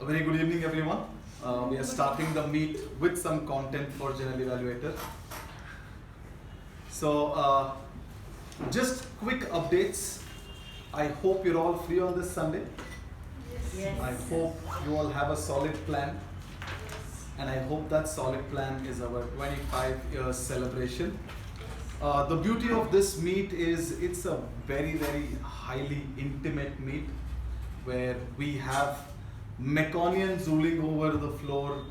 A very good evening, everyone. We are starting the meet with some content for General Evaluator. So, just quick updates. I hope you're all free on this Sunday. Yes. I hope you all have a solid plan. And I hope that solid plan is our 25 years celebration. The beauty of this meet is it's a very, very highly intimate meet where we have Meconians ruling over the floor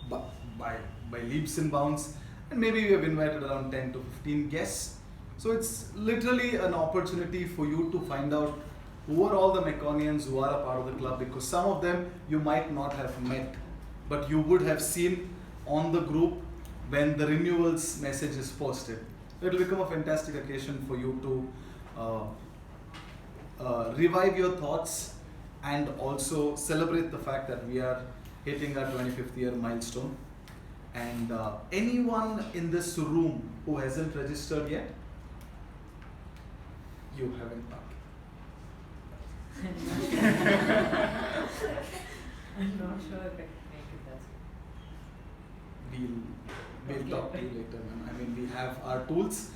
by leaps and bounds, and maybe we have invited around 10 to 15 guests. So it's literally an opportunity for you to find out who are all the Meconians who are a part of the club, because some of them you might not have met, but you would have seen on the group when the renewals message is posted. It will become a fantastic occasion for you to revive your thoughts and also celebrate the fact that we are hitting our 25th year milestone. And anyone in this room who hasn't registered yet, you haven't I'm not sure if I can make it that way. We'll talk to you later, man. I mean, we have our tools.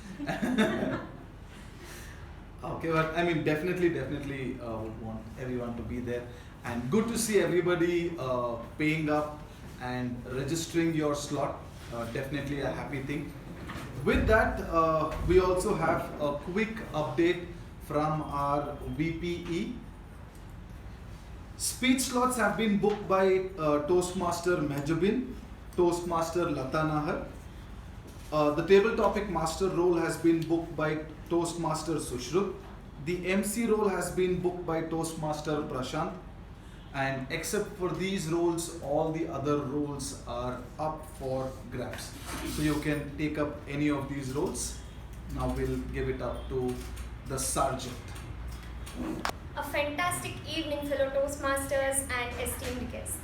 Okay, but I mean, definitely would want everyone to be there. And good to see everybody paying up and registering your slot. Definitely a happy thing. With that, we also have a quick update from our VPE. Speech slots have been booked by Toastmaster Mehjabin, Toastmaster Latha N. The table topic master role has been booked by Toastmaster Sushruth. The MC role has been booked by Toastmaster Prashant. And except for these roles, all the other roles are up for grabs. So you can take up any of these roles. Now we'll give it up to the sergeant. A fantastic evening, fellow Toastmasters and esteemed guests.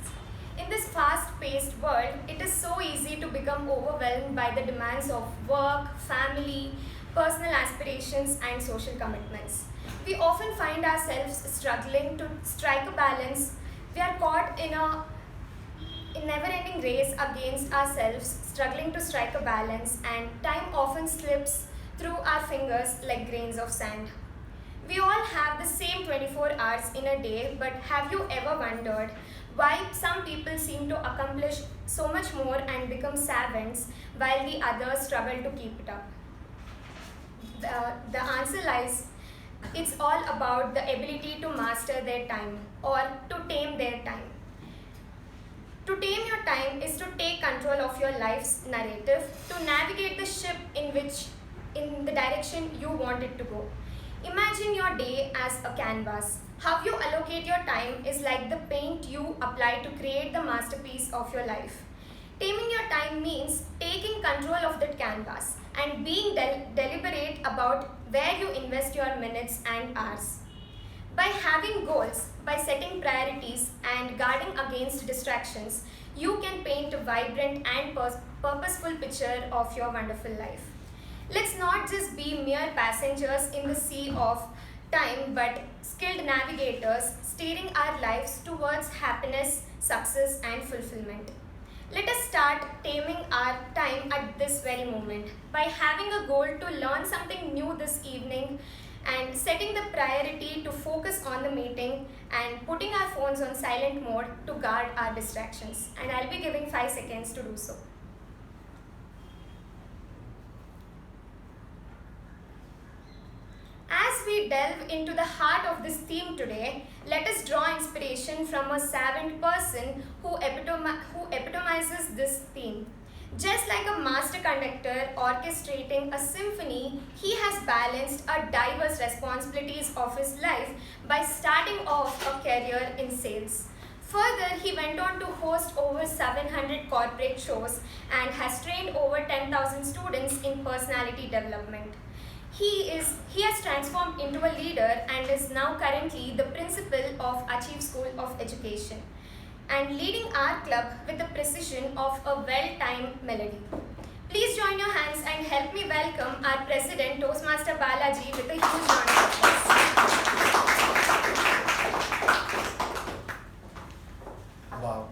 In this fast-paced world, it is so easy to become overwhelmed by the demands of work, family, personal aspirations, and social commitments. We often find ourselves struggling to strike a balance. We are caught in a never-ending race against ourselves, struggling to strike a balance, and time often slips through our fingers like grains of sand. We all have the same 24 hours in a day, but have you ever wondered why some people seem to accomplish so much more and become savants while the others struggle to keep it up? The answer lies, it's all about the ability to master their time or to tame their time. To tame your time is to take control of your life's narrative, to navigate the ship in the direction you want it to go. Imagine your day as a canvas. How you allocate your time is like the paint you apply to create the masterpiece of your life. Taming your time means taking control of that canvas and being deliberate about where you invest your minutes and hours. By having goals, by setting priorities and guarding against distractions, you can paint a vibrant and purposeful picture of your wonderful life. Let's not just be mere passengers in the sea of time, but skilled navigators steering our lives towards happiness, success, and fulfillment. Let us start taming our time at this very moment by having a goal to learn something new this evening and setting the priority to focus on the meeting and putting our phones on silent mode to guard our distractions. And I'll be giving 5 seconds to do so. As we delve into the heart of this theme today, let us draw inspiration from a savant person who epitomizes this theme. Just like a master conductor orchestrating a symphony, he has balanced a diverse responsibilities of his life by starting off a career in sales. Further, he went on to host over 700 corporate shows and has trained over 10,000 students in personality development. He has transformed into a leader and is now currently the principal of Achieve School of Education and leading our club with the precision of a well-timed melody. Please join your hands and help me welcome our President Toastmaster Balaji with a huge round of applause. Wow.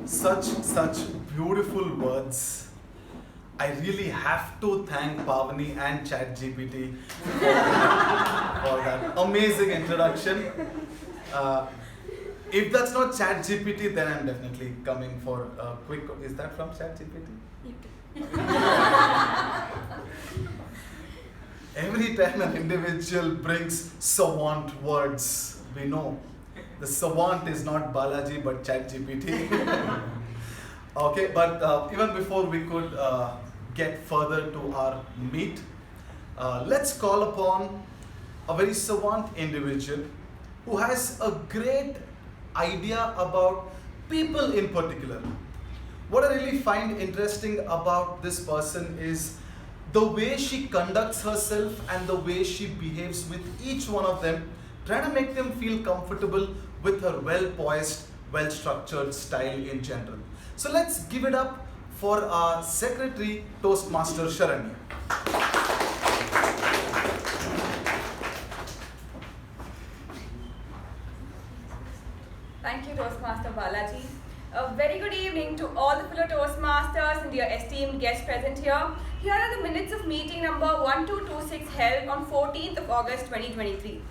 Such beautiful words. I really have to thank Pavani and ChatGPT for that amazing introduction. If that's not ChatGPT, then I'm definitely coming for a quick. Is that from ChatGPT? Every time an individual brings savant words, we know the savant is not Balaji but ChatGPT. Okay, but even before we could get further to our meet, let's call upon a very savant individual who has a great idea about people in particular. What I really find interesting about this person is the way she conducts herself and the way she behaves with each one of them, trying to make them feel comfortable with her well-poised, well-structured style in general. So let's give it up for our Secretary, Toastmaster Sharanye. Thank you, Toastmaster Balaji. A very good evening to all the fellow Toastmasters and your esteemed guests present here. Here are the minutes of meeting number 1226 held on 14th of August 2023.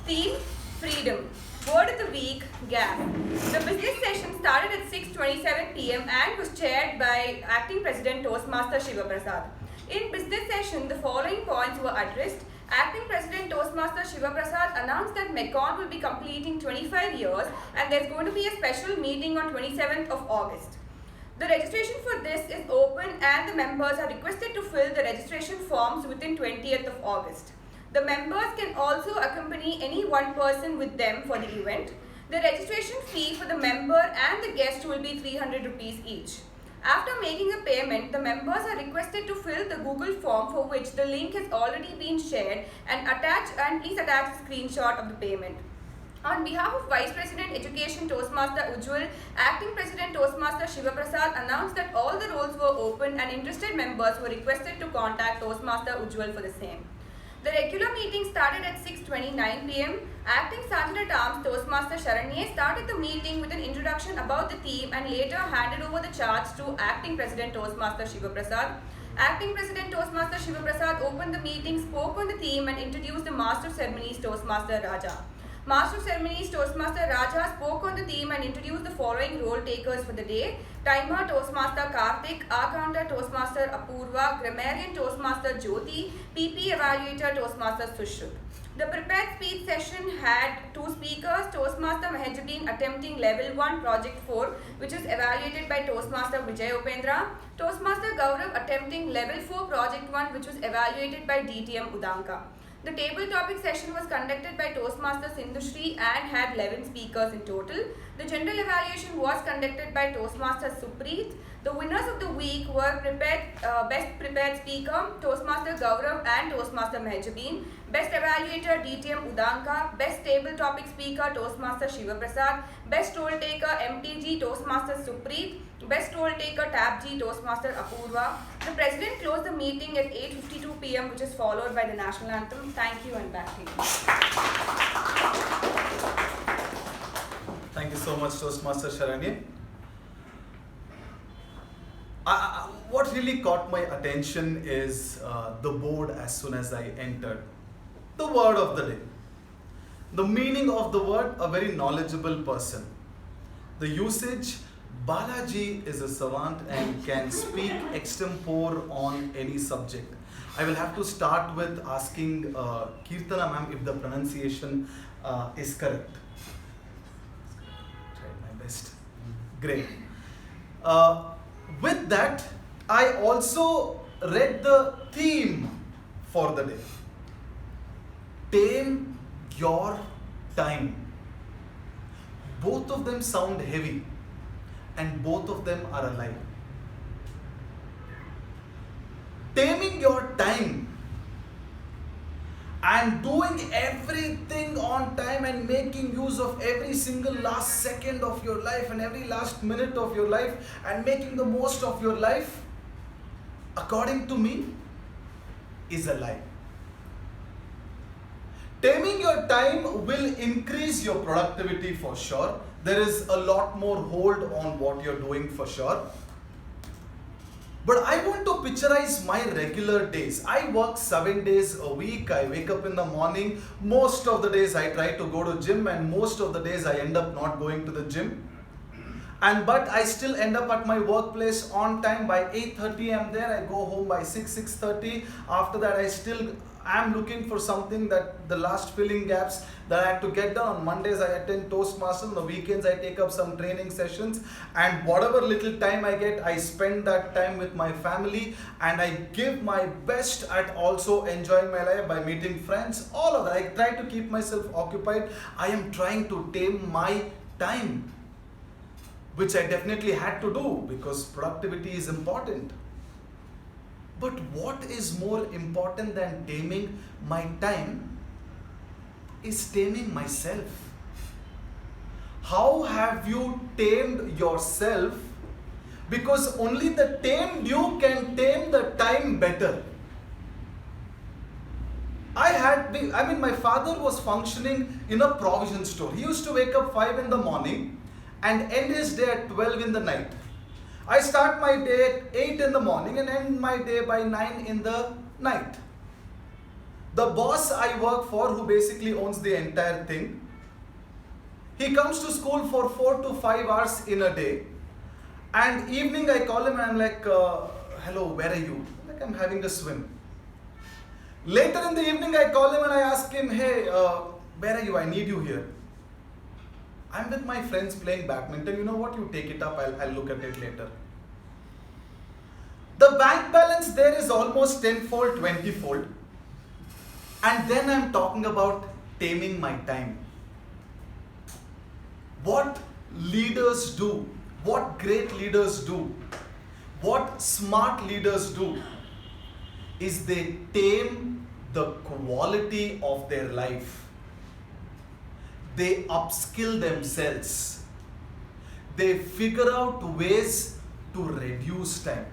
Theme, Freedom. Word of the week, gap. The business session started at 6:27 p.m. and was chaired by Acting President Toastmaster Shivaprasad. In business session, the following points were addressed. Acting President Toastmaster Shivaprasad announced that MECON will be completing 25 years and there's going to be a special meeting on 27th of August. The registration for this is open and the members are requested to fill the registration forms within 20th of August. The members can also accompany any one person with them for the event. The registration fee for the member and the guest will be 300 rupees each. After making a payment, the members are requested to fill the Google form for which the link has already been shared and please attach a screenshot of the payment. On behalf of Vice President Education Toastmaster Ujjwal, Acting President Toastmaster Shivaprasad announced that all the roles were open and interested members were requested to contact Toastmaster Ujjwal for the same. The regular meeting started at 6:29 p.m. Acting Sergeant at Arms Toastmaster Sharanye started the meeting with an introduction about the theme and later handed over the charge to Acting President Toastmaster Shivaprasad. Acting President Toastmaster Shivaprasad opened the meeting, spoke on the theme and introduced the Master of Ceremonies Toastmaster Raja. Master of Ceremonies Toastmaster Raja spoke on the theme and introduced the following role takers for the day. Timer Toastmaster Karthik, R-Counter Toastmaster Apoorva, Grammarian Toastmaster Jyothi, PP Evaluator Toastmaster Sushruth. The prepared speech session had two speakers, Toastmaster Mehjabin attempting Level 1 Project 4, which is evaluated by Toastmaster Vijay, Toastmaster Gaurav attempting Level 4 Project 1, which was evaluated by DTM Udanka. The table topic session was conducted by Toastmaster Sindhushree and had 11 speakers in total. The general evaluation was conducted by Toastmaster Supreet. The winners of the week were Best Prepared Speaker, Toastmaster Gaurav and Toastmaster Mehjabin. Best Evaluator, DTM Udanka. Best Table Topic Speaker, Toastmaster Shivaprasad. Best Role Taker, MTG, Toastmaster Supreet. Best Role Taker, Tab G, Toastmaster Apoorva. The President closed the meeting at 8:52 p.m. which is followed by the National Anthem. Thank you and back to you. Thank you so much, Toastmaster Sharanye. What really caught my attention is the board as soon as I entered. The word of the day. The meaning of the word, a very knowledgeable person. The usage, Balaji is a savant and can speak extempore on any subject. I will have to start with asking Keerthana ma'am if the pronunciation is correct. Tried my best. Great. With that, I also read the theme for the day. Tame your time. Both of them sound heavy and both of them are alive. Taming your time and doing everything on time and making use of every single last second of your life and every last minute of your life and making the most of your life, according to me, is a lie. Taming your time will increase your productivity for sure. There is a lot more hold on what you're doing for sure. But I want to picturize my regular days. I work 7 days a week. I wake up in the morning. Most of the days I try to go to gym, and most of the days I end up not going to the gym. But I still end up at my workplace on time. By 8:30 I'm there. I go home by 6:30. After that I'm looking for something, that the last filling gaps that I have to get done. On Mondays I attend Toastmasters. On the weekends I take up some training sessions, and whatever little time I get, I spend that time with my family, and I give my best at also enjoying my life by meeting friends, all of that. I try to keep myself occupied. I am trying to tame my time, which I definitely had to do because productivity is important. But what is more important than taming my time is taming myself. How have you tamed yourself? Because only the tamed you can tame the time better. My father was functioning in a provision store. He used to wake up 5 in the morning and end his day at 12 in the night. I start my day at 8 in the morning and end my day by 9 in the night. The boss I work for, who basically owns the entire thing, he comes to school for 4 to 5 hours in a day, and evening I call him and I'm like, hello, where are you? Like, I'm having a swim. Later in the evening I call him and I ask him, hey, where are you? I need you here. I'm with my friends playing badminton. You know what? You take it up. I'll look at it later. The bank balance there is almost 10-fold, 20-fold. And then I'm talking about taming my time. What leaders do, what great leaders do, what smart leaders do is they tame the quality of their life. They upskill themselves. They figure out ways to reduce time.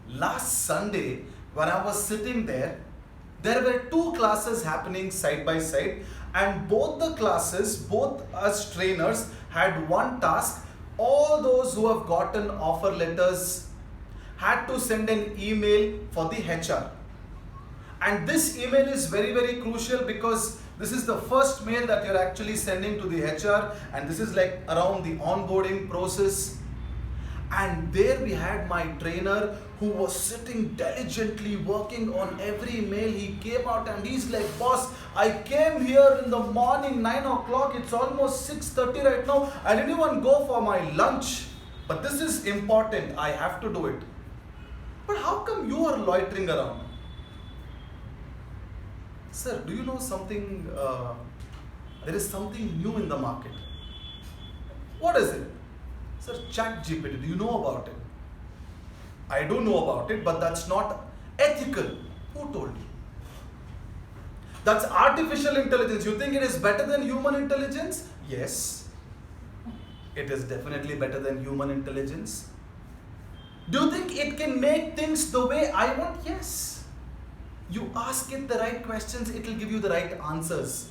Last Sunday, when I was sitting there were 2 classes happening side by side, and both the classes, both us trainers, had one task. All those who have gotten offer letters had to send an email for the HR. And this email is very, very crucial because this is the first mail that you're actually sending to the HR, and this is like around the onboarding process. And there we had my trainer who was sitting diligently working on every mail. He came out and he's like, boss, I came here in the morning, 9 o'clock, it's almost 6:30 right now. I didn't even go for my lunch. But this is important, I have to do it. But how come you are loitering around? Sir, do you know something? There is something new in the market. What is it? Sir, ChatGPT, do you know about it? I do know about it, but that's not ethical. Who told you? That's artificial intelligence. You think it is better than human intelligence? Yes. It is definitely better than human intelligence. Do you think it can make things the way I want? Yes. You ask it the right questions, it will give you the right answers.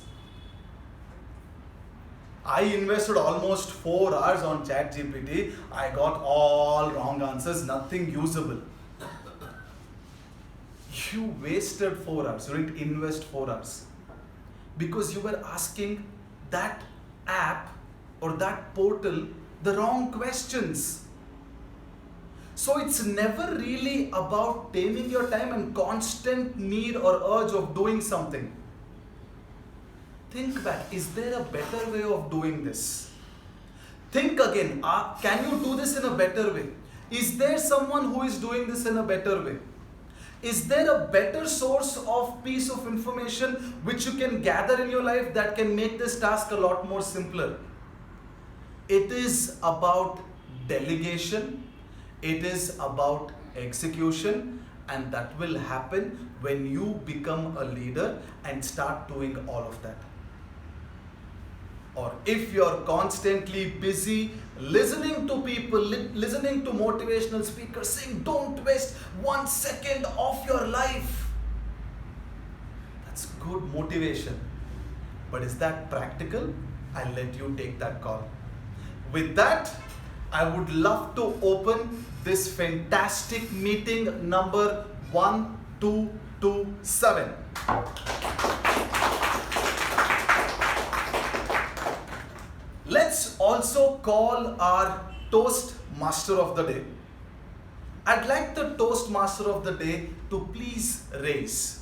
I invested almost 4 hours on ChatGPT. I got all wrong answers, nothing usable. You wasted 4 hours. You didn't invest 4 hours. Because you were asking that app or that portal the wrong questions. So it's never really about taming your time and constant need or urge of doing something. Think back, is there a better way of doing this? Think again, can you do this in a better way? Is there someone who is doing this in a better way? Is there a better source of piece of information which you can gather in your life that can make this task a lot more simpler? It is about delegation. It is about execution, and that will happen when you become a leader and start doing all of that. Or if you're constantly busy listening to people, listening to motivational speakers saying, don't waste 1 second of your life. That's good motivation. But is that practical? I'll let you take that call. With that, I would love to open this fantastic meeting number 1227. Let's also call our Toastmaster of the day. I'd like the Toastmaster of the day to please raise.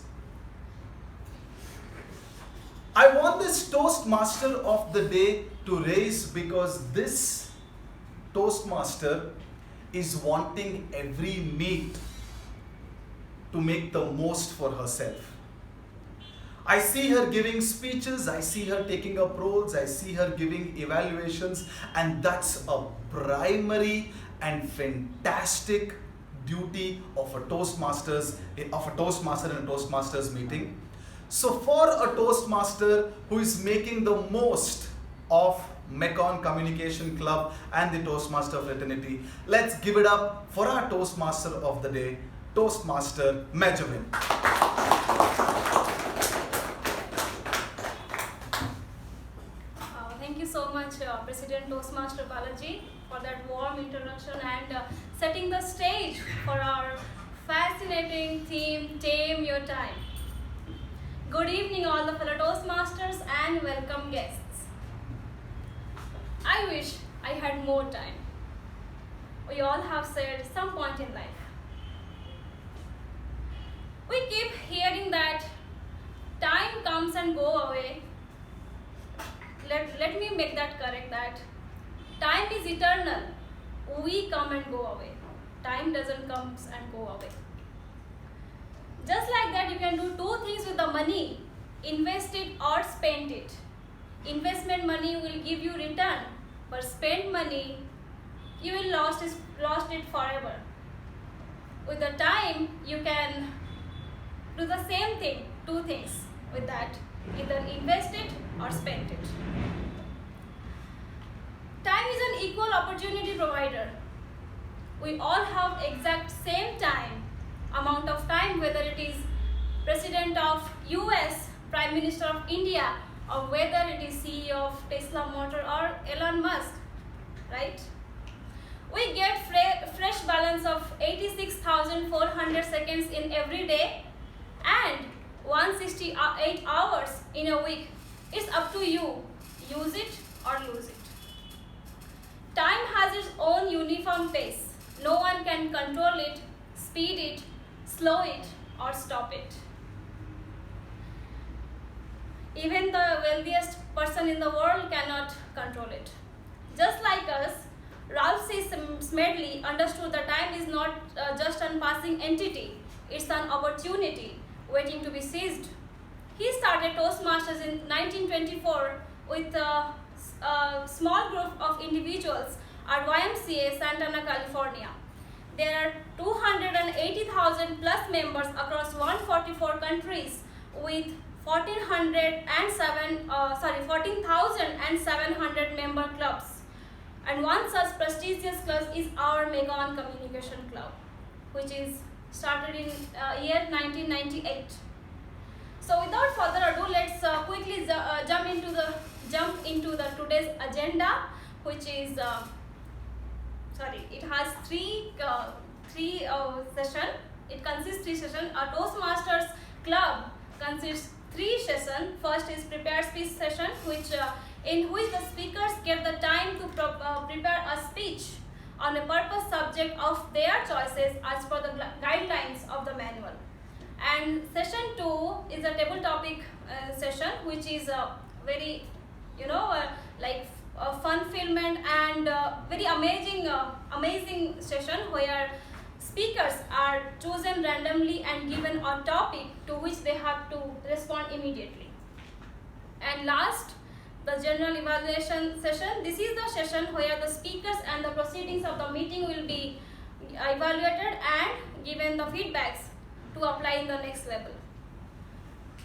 I want this Toastmaster of the day to raise because this Toastmaster is wanting every meet to make the most for herself. I see her giving speeches, I see her taking up roles, I see her giving evaluations, and that's a primary and fantastic duty of a Toastmaster in a Toastmasters meeting. So for a Toastmaster who is making the most of Mekon Communication Club and the Toastmaster fraternity, let's give it up for our Toastmaster of the day, Toastmaster Mehjabin. Thank you so much, President Toastmaster Balaji, for that warm introduction and setting the stage for our fascinating theme, Tame Your Time. Good evening, all the fellow Toastmasters and welcome guests. I wish I had more time. We all have said some point in life. We keep hearing that time comes and go away. Let me make that correct, that time is eternal. We come and go away. Time doesn't come and go away. Just like that, you can do two things with the money: invest it or spend it. Investment money will give you return, but spend money, you will lost it forever. With the time, you can do the same thing, two things with that: either invest it or spend it. Time is an equal opportunity provider. We all have exact same time, amount of time, whether it is President of US, Prime Minister of India, or whether it is CEO of Tesla Motor or Elon Musk, right? We get fresh balance of 86,400 seconds in every day and 168 hours in a week. It's up to you. Use it or lose it. Time has its own uniform pace. No one can control it, speed it, slow it, or stop it. Even the wealthiest person in the world cannot control it. Just like us, Ralph C. Smedley understood that time is not just an passing entity, it's an opportunity waiting to be seized. He started Toastmasters in 1924 with a small group of individuals at YMCA, Santana, California. There are 280,000 plus members across 144 countries with 14,700 member clubs. And one such prestigious club is our Mekon Communication Club, which is started in year 1998. So without further ado, let's quickly jump into the today's agenda, which is it has three sessions. It consists 3 sessions. A Toastmasters Club consists 3 sessions. First is prepared speech session, in which the speakers get the time to prepare a speech on a purpose subject of their choices as per the guidelines of the manual. And session 2 is a table topic session, which is very, fun-filled and very amazing session where speakers are chosen randomly and given a topic to which they have to respond immediately. And last, the general evaluation session. This is the session where the speakers and the proceedings of the meeting will be evaluated and given the feedbacks to apply in the next level.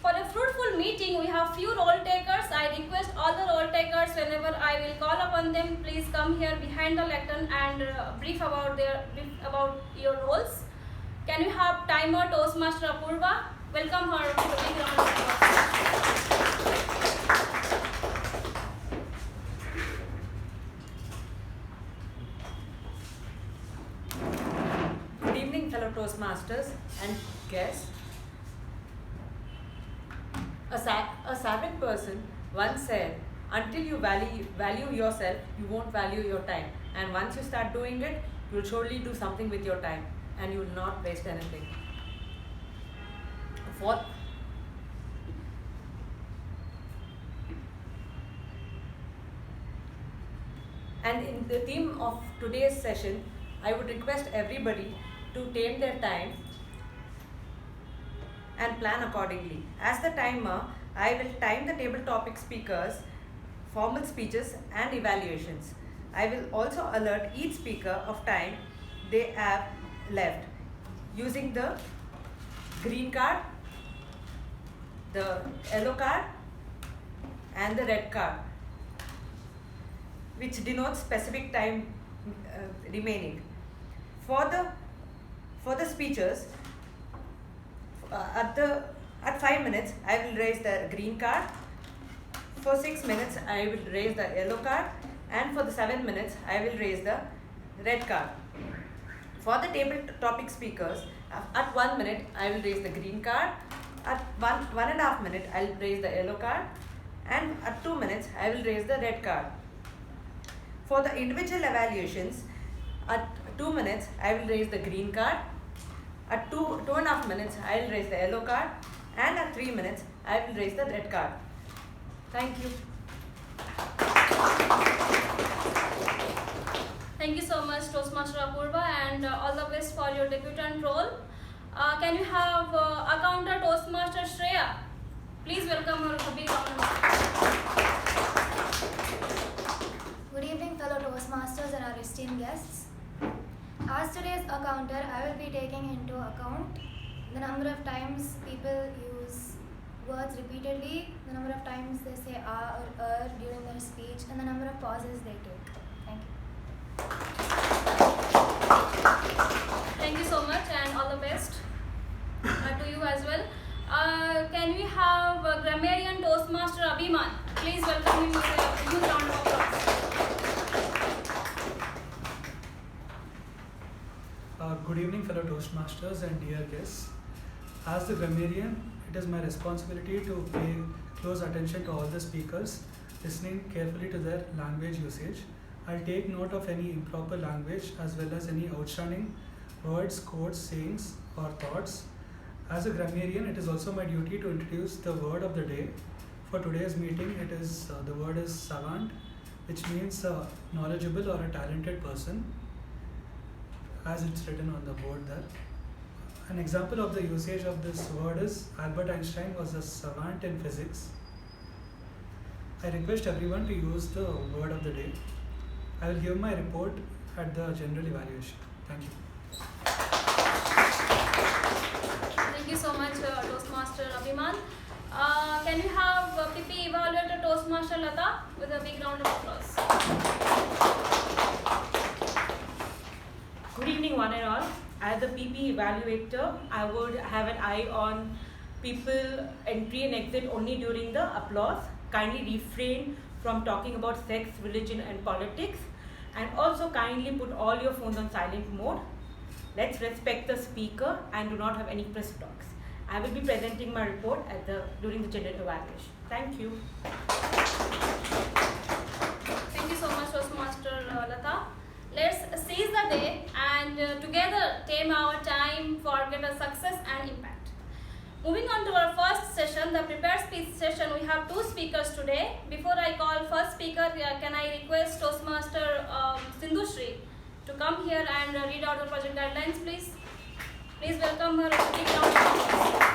For a fruitful meeting, we have few role takers. I request all the role takers, whenever I will call upon them, please come here behind the lectern and brief about your roles. Can we have timer Toastmaster Apoorva? Welcome her to the big round of applause. Toastmasters and guests. A savage person once said, until you value yourself, you won't value your time. And once you start doing it, you'll surely do something with your time and you will not waste anything. Fourth, and in the theme of today's session, I would request everybody to tame their time and plan accordingly. As the timer, I will time the table topic speakers, formal speeches and evaluations. I will also alert each speaker of time they have left using the green card, the yellow card and the red card, which denotes specific time remaining. For the speeches, at 5 minutes I will raise the green card. For 6 minutes I will raise the yellow card, and for the 7 minutes I will raise the red card. For the table topic speakers, at 1 minute I will raise the green card. At 1.5 minutes I will raise the yellow card, and at 2 minutes I will raise the red card. For the individual evaluations, at 2 minutes I will raise the green card. At 2.5 minutes I will raise the yellow card, and at 3 minutes I will raise the red card. Thank you. Thank you so much, Toastmaster Apoorva, and all the best for your debutant role. Can you have accountant Toastmaster Shreya? Please welcome her to be on. Good evening, fellow Toastmasters and our esteemed guests. As today's accounter, I will be taking into account the number of times people use words repeatedly, the number of times they say or during their speech, and the number of pauses they take. Thank you. Thank you so much, and all the best to you as well. Can we have Grammarian Toastmaster Abhimaan? Please welcome him with a huge round of applause. Good evening, fellow Toastmasters and dear guests. As the grammarian, it is my responsibility to pay close attention to all the speakers, listening carefully to their language usage. I'll take note of any improper language as well as any outstanding words, quotes, sayings or thoughts. As a grammarian, it is also my duty to introduce the word of the day. For today's meeting, the word is savant, which means knowledgeable or a talented person, as it's written on the board there. An example of the usage of this word is Albert Einstein was a savant in physics. I request everyone to use the word of the day. I will give my report at the general evaluation. Thank you. Thank you so much, Toastmaster Abhimaan. Can we have PP Evaluator Toastmaster Latha with a big round of applause? Good evening, one and all. As a PP evaluator, I would have an eye on people entry and exit only during the applause. Kindly refrain from talking about sex, religion and politics, and also kindly put all your phones on silent mode. Let's respect the speaker and do not have any press talks. I will be presenting my report during the general evaluation. Thank you. Thank you so much, Toastmaster Latha. Let's seize the day and together tame our time for greater success and impact. Moving on to our first session, the prepared speech session, we have two speakers today. Before I call first speaker, can I request Toastmaster Sindhushree to come here and read out the project guidelines, please? Please welcome her. Big round of applause.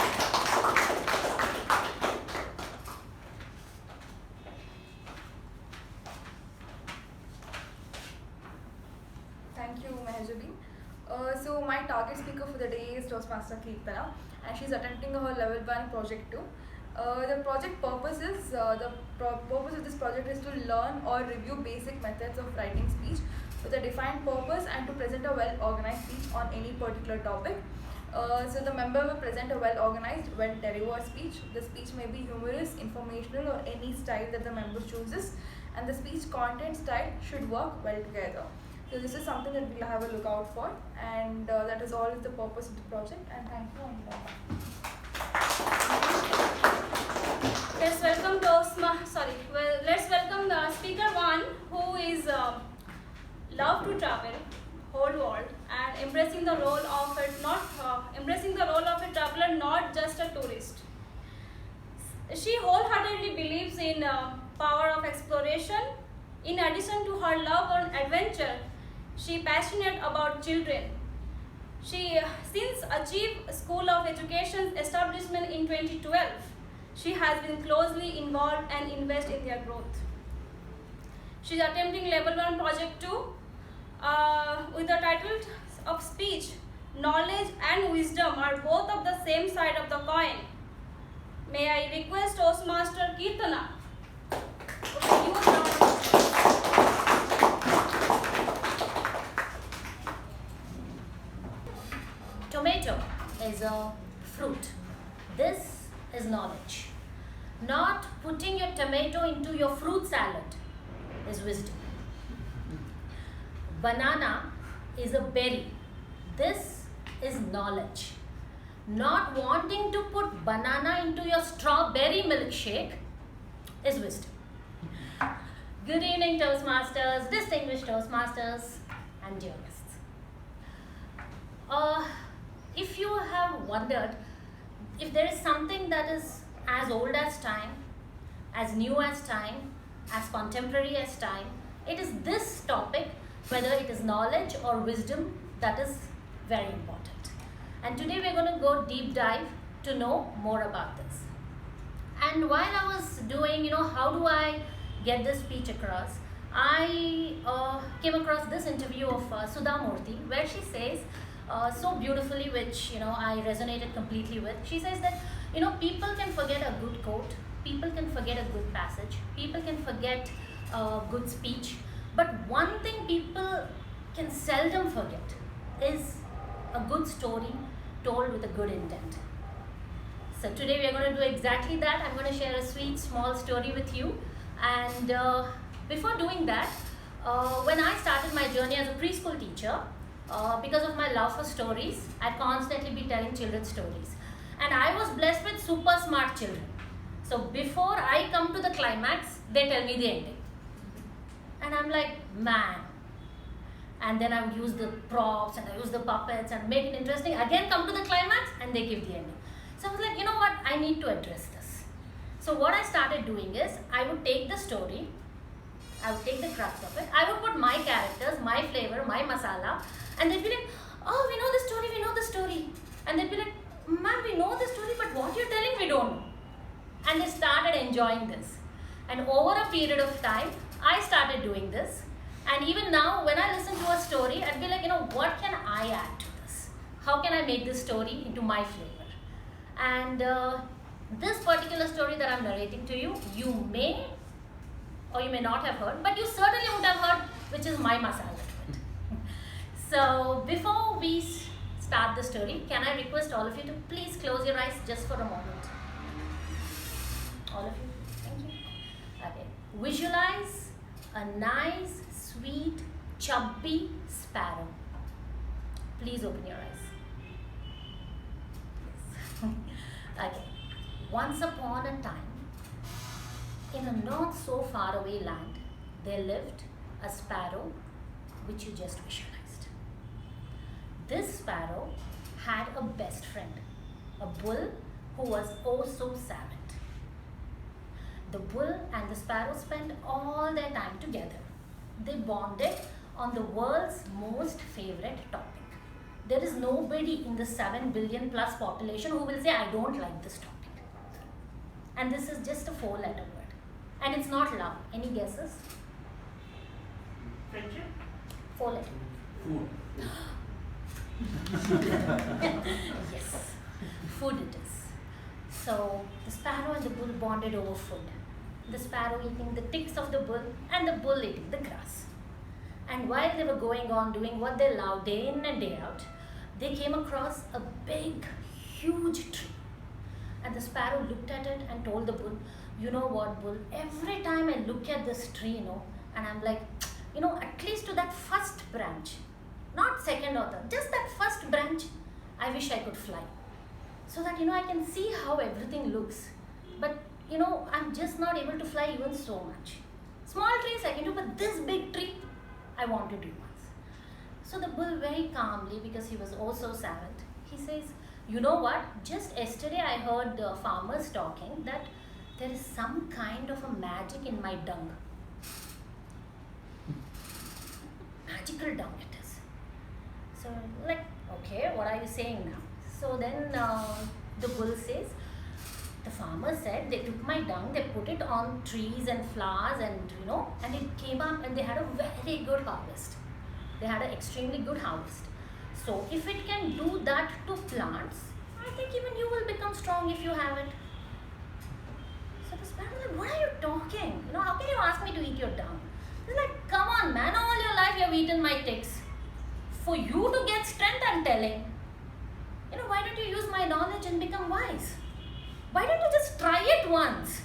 Thank you, Mehjabin. So my target speaker for the day is Toastmaster Keerthana, and she's attempting her level 1 project 2. The project purpose is the purpose of this project is to learn or review basic methods of writing speech with a defined purpose and to present a well-organized speech on any particular topic. So the member will present a well-organized, well-delivered speech. The speech may be humorous, informational, or any style that the member chooses, and the speech content style should work well together. So this is something that we'll have a look out for, and that is all the purpose of the project. And thank you. Let's welcome let's welcome the speaker one, who is love to travel whole world and embracing the role of a traveler, not just a tourist. She wholeheartedly believes in power of exploration. In addition to her love on adventure, she passionate about children. She since achieved School of Education establishment in 2012. She has been closely involved and invest in their growth. She is attempting level 1 project 2 with the title of speech. Knowledge and wisdom are both of the same side of the coin. May I request Toastmaster Keerthana. Tomato is a fruit. This is knowledge. Not putting your tomato into your fruit salad is wisdom. Banana is a berry. This is knowledge. Not wanting to put banana into your strawberry milkshake is wisdom. Good evening, Toastmasters, distinguished Toastmasters, and dear guests. If you have wondered if there is something that is as old as time, as new as time, as contemporary as time, it is this topic, whether it is knowledge or wisdom, that is very important. And today we're going to go deep dive to know more about this. And while I was doing, how do I get this speech across, I came across this interview of Sudha Murthy, where she says so beautifully, which I resonated completely with. She says that people can forget a good quote, people can forget a good passage, people can forget a good speech, but one thing people can seldom forget is a good story told with a good intent. So today we are going to do exactly that. I'm going to share a sweet small story with you. And before doing that, when I started my journey as a preschool teacher, because of my love for stories, I'd constantly be telling children's stories. And I was blessed with super smart children. So before I come to the climax, they tell me the ending. And I'm like, man. And then I would use the props and I use the puppets and make it interesting. Again, come to the climax and they give the ending. So I was like, you know what? I need to address this. So what I started doing is, I would take the story, I would take the crux of it, I would put my characters, my flavor, my masala, and they'd be like, oh, we know the story. And they'd be like, ma'am, we know the story, but what you're telling, we don't know. And they started enjoying this. And over a period of time, I started doing this. And even now, when I listen to a story, I'd be like, what can I add to this? How can I make this story into my flavor? And this particular story that I'm narrating to you, you may or you may not have heard, but you certainly would have heard, which is my masala to it. So before we start the story, can I request all of you to please close your eyes just for a moment? All of you? Thank you. Okay. Visualize a nice, sweet, chubby sparrow. Please open your eyes. Yes. Okay. Once upon a time, in a not so far away land, there lived a sparrow which you just visualized. This sparrow had a best friend, a bull who was oh so savage. The bull and the sparrow spent all their time together. They bonded on the world's most favorite topic. There is nobody in the 7 billion plus population who will say, I don't like this topic. And this is just a 4-letter word. And it's not love. Any guesses? Friendship? 4-letter. Food. Yes, food it is. So the sparrow and the bull bonded over food. The sparrow eating the ticks of the bull and the bull eating the grass. And while they were going on doing what they loved day in and day out, they came across a big, huge tree. And the sparrow looked at it and told the bull, you know what, bull, every time I look at this tree, and I'm like, at least to that first first branch, not second or third, just that first branch, I wish I could fly. So that, I can see how everything looks. But, I'm just not able to fly even so much. Small trees I can do, but this big tree, I want to do once. So the bull very calmly, because he was also savant, he says, you know what, just yesterday I heard the farmers talking that there is some kind of a magic in my dung. Magical dung it is. So like, okay, what are you saying now? So then the bull says, the farmer said they took my dung, they put it on trees and flowers and and it came up and they had a very good harvest. They had an extremely good harvest. So if it can do that to plants, I think even you will become strong if you have it. So the sparrow was like, what are you talking? How can you ask me to eat your dung? He's like, come on man, all your life you have eaten my ticks. For you to get strength, I'm telling. Why don't you use my knowledge and become wise? Why don't you just try it once?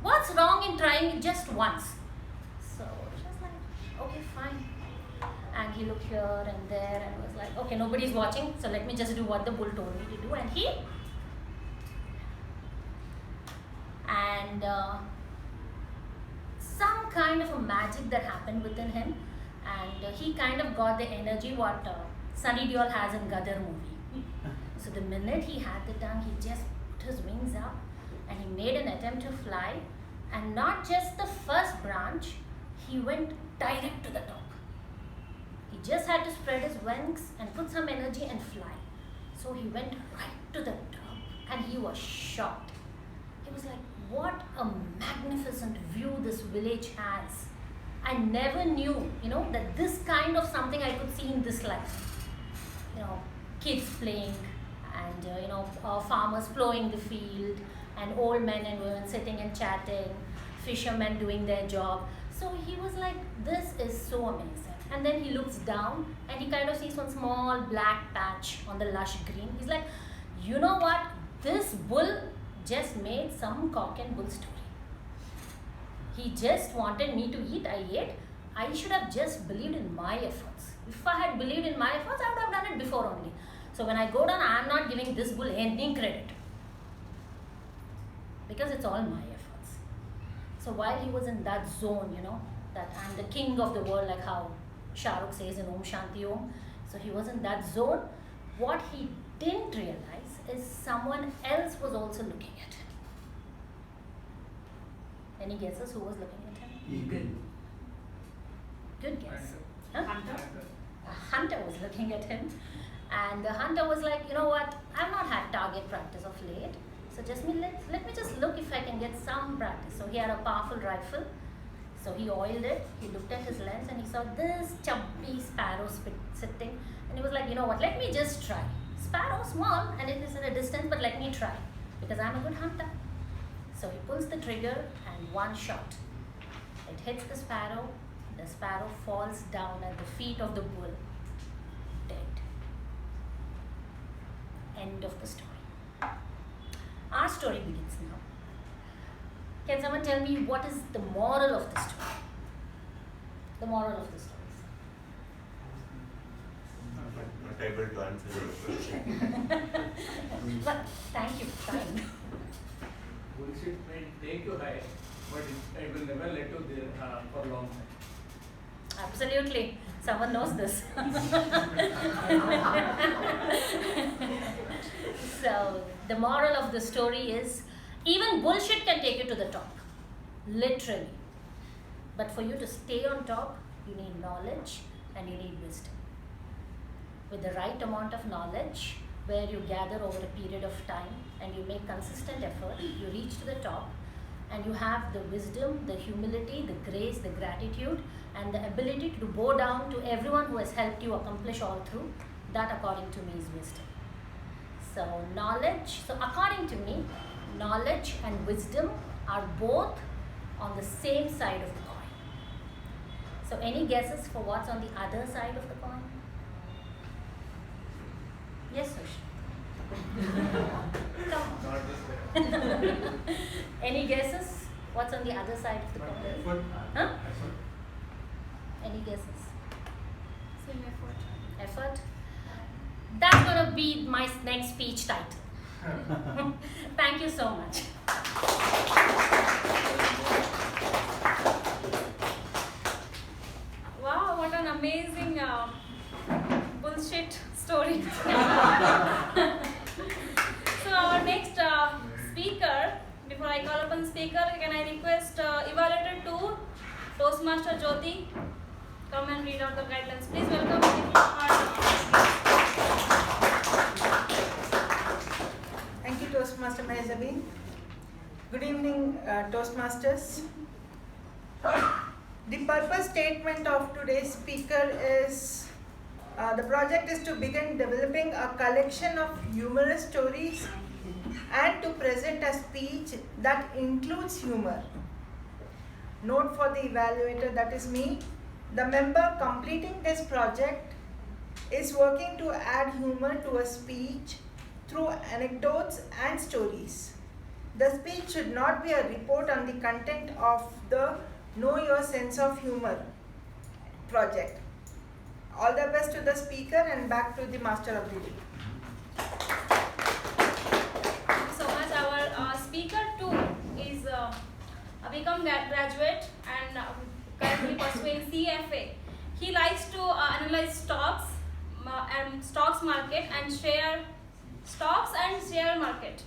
What's wrong in trying it just once? So she was like, okay, fine. And he looked here and there and was like, okay, nobody's watching, so let me just do what the bull told me to do. And some kind of a magic that happened within him, and he kind of got the energy what Sunny Deol has in Gadar movie. So the minute he had the tongue, he just put his wings up and he made an attempt to fly, and not just the first branch, he went direct to the top. He just had to spread his wings and put some energy and fly. So he went right to the top and he was shocked. He was like, what a magnificent view this village has. I never knew, that this kind of something I could see in this life. Kids playing and, farmers plowing the field and old men and women sitting and chatting, fishermen doing their job. So he was like, this is so amazing. And then he looks down and he kind of sees one small black patch on the lush green. He's like, you know what? This bull just made some cock and bull story. He just wanted me to eat, I ate. I should have just believed in my efforts. If I had believed in my efforts, I would have done it before only. So when I go down, I am not giving this bull any credit. Because it's all my efforts. So while he was in that zone, that I'm the king of the world, like how Shah Rukh says in Om Shanti Om. So he was in that zone. What he didn't realize is someone else was also looking at him. Any guesses who was looking at him? Eagle. Good guess. Huh? A hunter was looking at him. And the hunter was like, you know what, I've not had target practice of late. So let me just look if I can get some practice. So he had a powerful rifle. So he oiled it, he looked at his lens and he saw this chubby sparrow sitting. And he was like, you know what, let me just try. Sparrow, small and it is at a distance, but let me try. Because I'm a good hunter. So he pulls the trigger and one shot. It hits the sparrow falls down at the feet of the bull. Dead. End of the story. Our story begins now. Can someone tell me what is the moral of the story? The moral of the story. Not able to answer your question. But thank you for trying. Bullshit may take you high, but it will never let you there for a long time. Absolutely. Someone knows this. So, the moral of the story is, even bullshit can take you to the top. Literally. But for you to stay on top, you need knowledge and you need wisdom. With the right amount of knowledge, where you gather over a period of time and you make consistent effort, you reach to the top and you have the wisdom, the humility, the grace, the gratitude and the ability to bow down to everyone who has helped you accomplish all through. That, according to me, is wisdom. So knowledge, so according to me, knowledge and wisdom are both on the same side of the coin. So any guesses for what's on the other side of the coin? Yes, Sushruth. Come on. Any guesses? What's on the other side of the coin? Huh? Any guesses? Same effort. Effort. That's gonna be my next speech title. Thank you so much. Wow, what an amazing bullshit story. So our next speaker, before I call upon speaker, can I request Evaluator 2, Toastmaster Jyothi, come and read out the guidelines. Please welcome Thank you, Toastmaster Mehjabin. Good evening, Toastmasters. The purpose statement of today's speaker is the project is to begin developing a collection of humorous stories and to present a speech that includes humor. Note for the evaluator, that is me. The member completing this project is working to add humor to a speech through anecdotes and stories. The speech should not be a report on the content of the Know Your Sense of Humor project. All the best to the speaker and back to the master of the day. Thank you so much. Our speaker 2 is a BCom graduate and currently pursuing CFA. He likes to analyze stocks and stocks market and share market.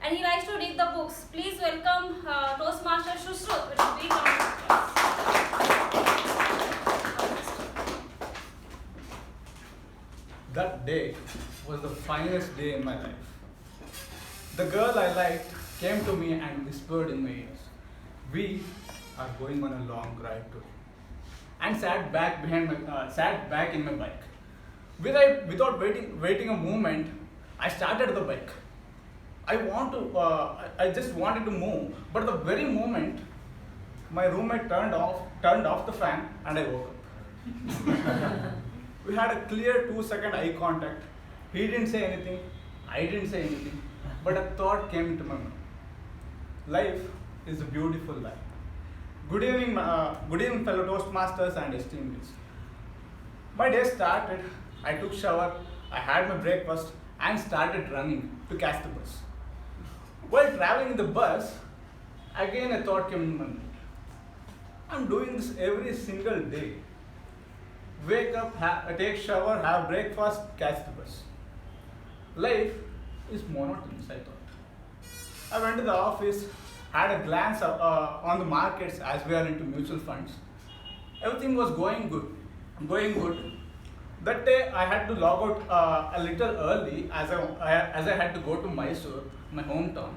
And he likes to read the books. Please welcome Toastmaster Sushruth with a big round of applause. That day was the finest day in my life. The girl I liked came to me and whispered in my ears, "We are going on a long drive today," and sat back in my bike. Without waiting a moment, I started the bike. I just wanted to move, but the very moment my roommate turned off the fan and I woke up. We had a clear 2-second eye contact. He didn't say anything, I didn't say anything, but a thought came into my mind. Life is a beautiful life. Good evening, fellow Toastmasters and esteemed guests. My day started. I took shower, I had my breakfast, and started running to catch the bus. While traveling in the bus, again a thought came in my mind. I'm doing this every single day. Wake up, take shower, have breakfast, catch the bus. Life is monotonous, I thought. I went to the office, had a glance on the markets as we are into mutual funds. Everything was going good. That day I had to log out a little early as I had to go to Mysore, my hometown.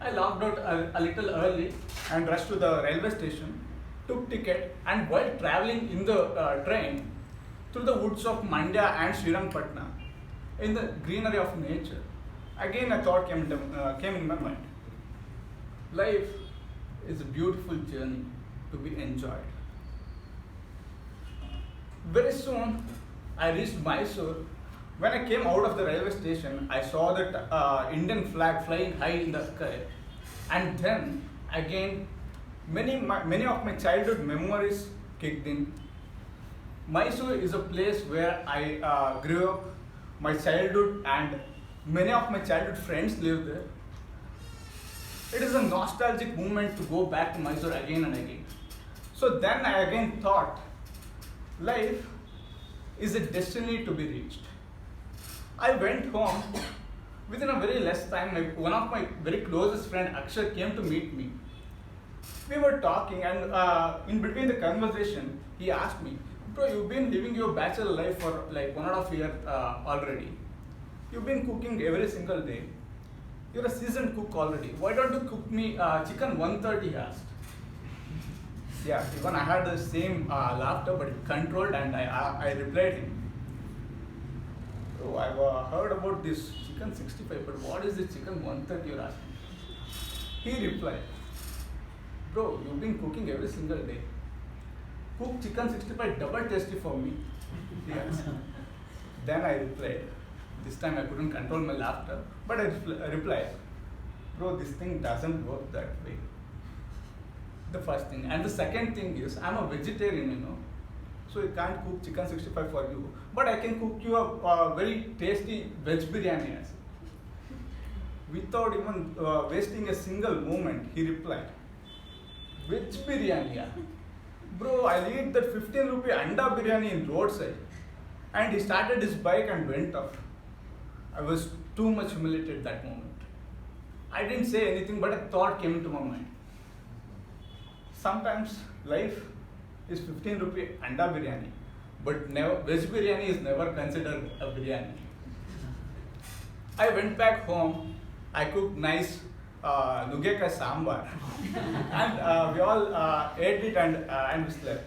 I logged out a little early and rushed to the railway station, took ticket, and while traveling in the train through the woods of Mandya and Srirangpatna, in the greenery of nature, again a thought came in my mind. Life is a beautiful journey to be enjoyed. Very soon, I reached Mysore. When I came out of the railway station, I saw that Indian flag flying high in the sky. And then, again, many of my childhood memories kicked in. Mysore is a place where I grew up, my childhood, and many of my childhood friends live there. It is a nostalgic moment to go back to Mysore again and again. So then I again thought, life is a destiny to be reached. I went home. Within a very less time, one of my very closest friend, Akshay, came to meet me. We were talking, and in between the conversation, he asked me, "Bro, you've been living your bachelor life for like 1.5 years already. You've been cooking every single day. You're a seasoned cook already. Why don't you cook me chicken 130?" he asked. Yeah, even I had the same laughter, but it controlled, and I replied him, "Oh, I've heard about this chicken 65, but what is the chicken 130 you're asking?" He replied, "Bro, you've been cooking every single day. Cook chicken 65 double tasty for me." Yes. Then I replied, this time I couldn't control my laughter, but I replied, "Bro, this thing doesn't work that way." The first thing. And the second thing is, I'm a vegetarian, so I can't cook chicken 65 for you, but I can cook you a very tasty veg biryani. Without even wasting a single moment, he replied, "Veg biryani, yeah? Bro, I'll eat that 15 rupee anda biryani in roadside." And he started his bike and went off. I was too much humiliated that moment. I didn't say anything, but a thought came into my mind. Sometimes life is 15 rupee anda biryani, but never, veg biryani is never considered a biryani. I went back home. I cooked nice nugekai sambar, and we all ate it and we slept.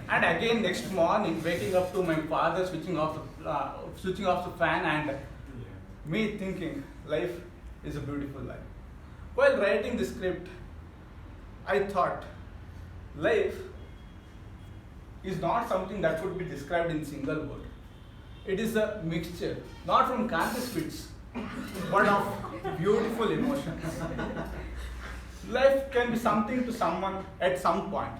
And again next morning, waking up to my father switching off the fan, and me thinking life is a beautiful life. While writing the script, I thought life is not something that could be described in single word. It is a mixture, not from Kanti spits, but of beautiful emotions. Life can be something to someone at some point.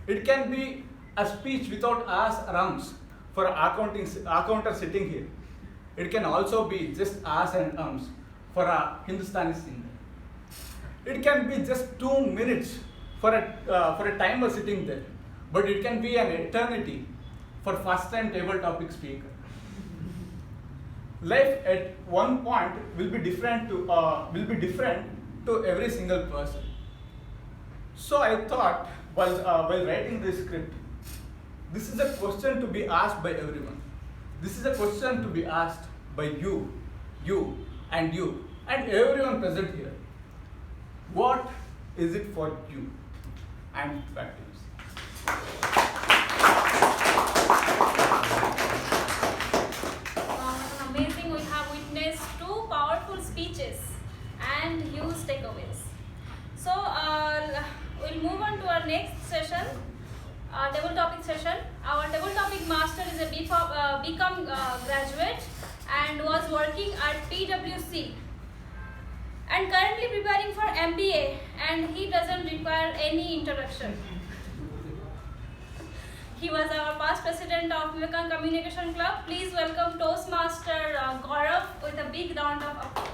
It can be a speech without R's arounds for an accountant sitting here. It can also be just R's and ums for a Hindustani singer. It can be just 2 minutes for a timer sitting there, but it can be an eternity for first-time table topic speaker. Life at one point will be different to every single person. So I thought, while writing this script, this is a question to be asked by everyone. This is a question to be asked by you, and everyone present here. What is it for you? And back to you. Amazing, we have witnessed 2 powerful speeches and huge takeaways. So we'll move on to our next session, table topic session. Our table topic master is a BCom graduate and was working at PwC and currently preparing for MBA, and he doesn't require any introduction. He was our past president of Mekong Communication Club. Please welcome Toastmaster Gaurav with a big round of applause.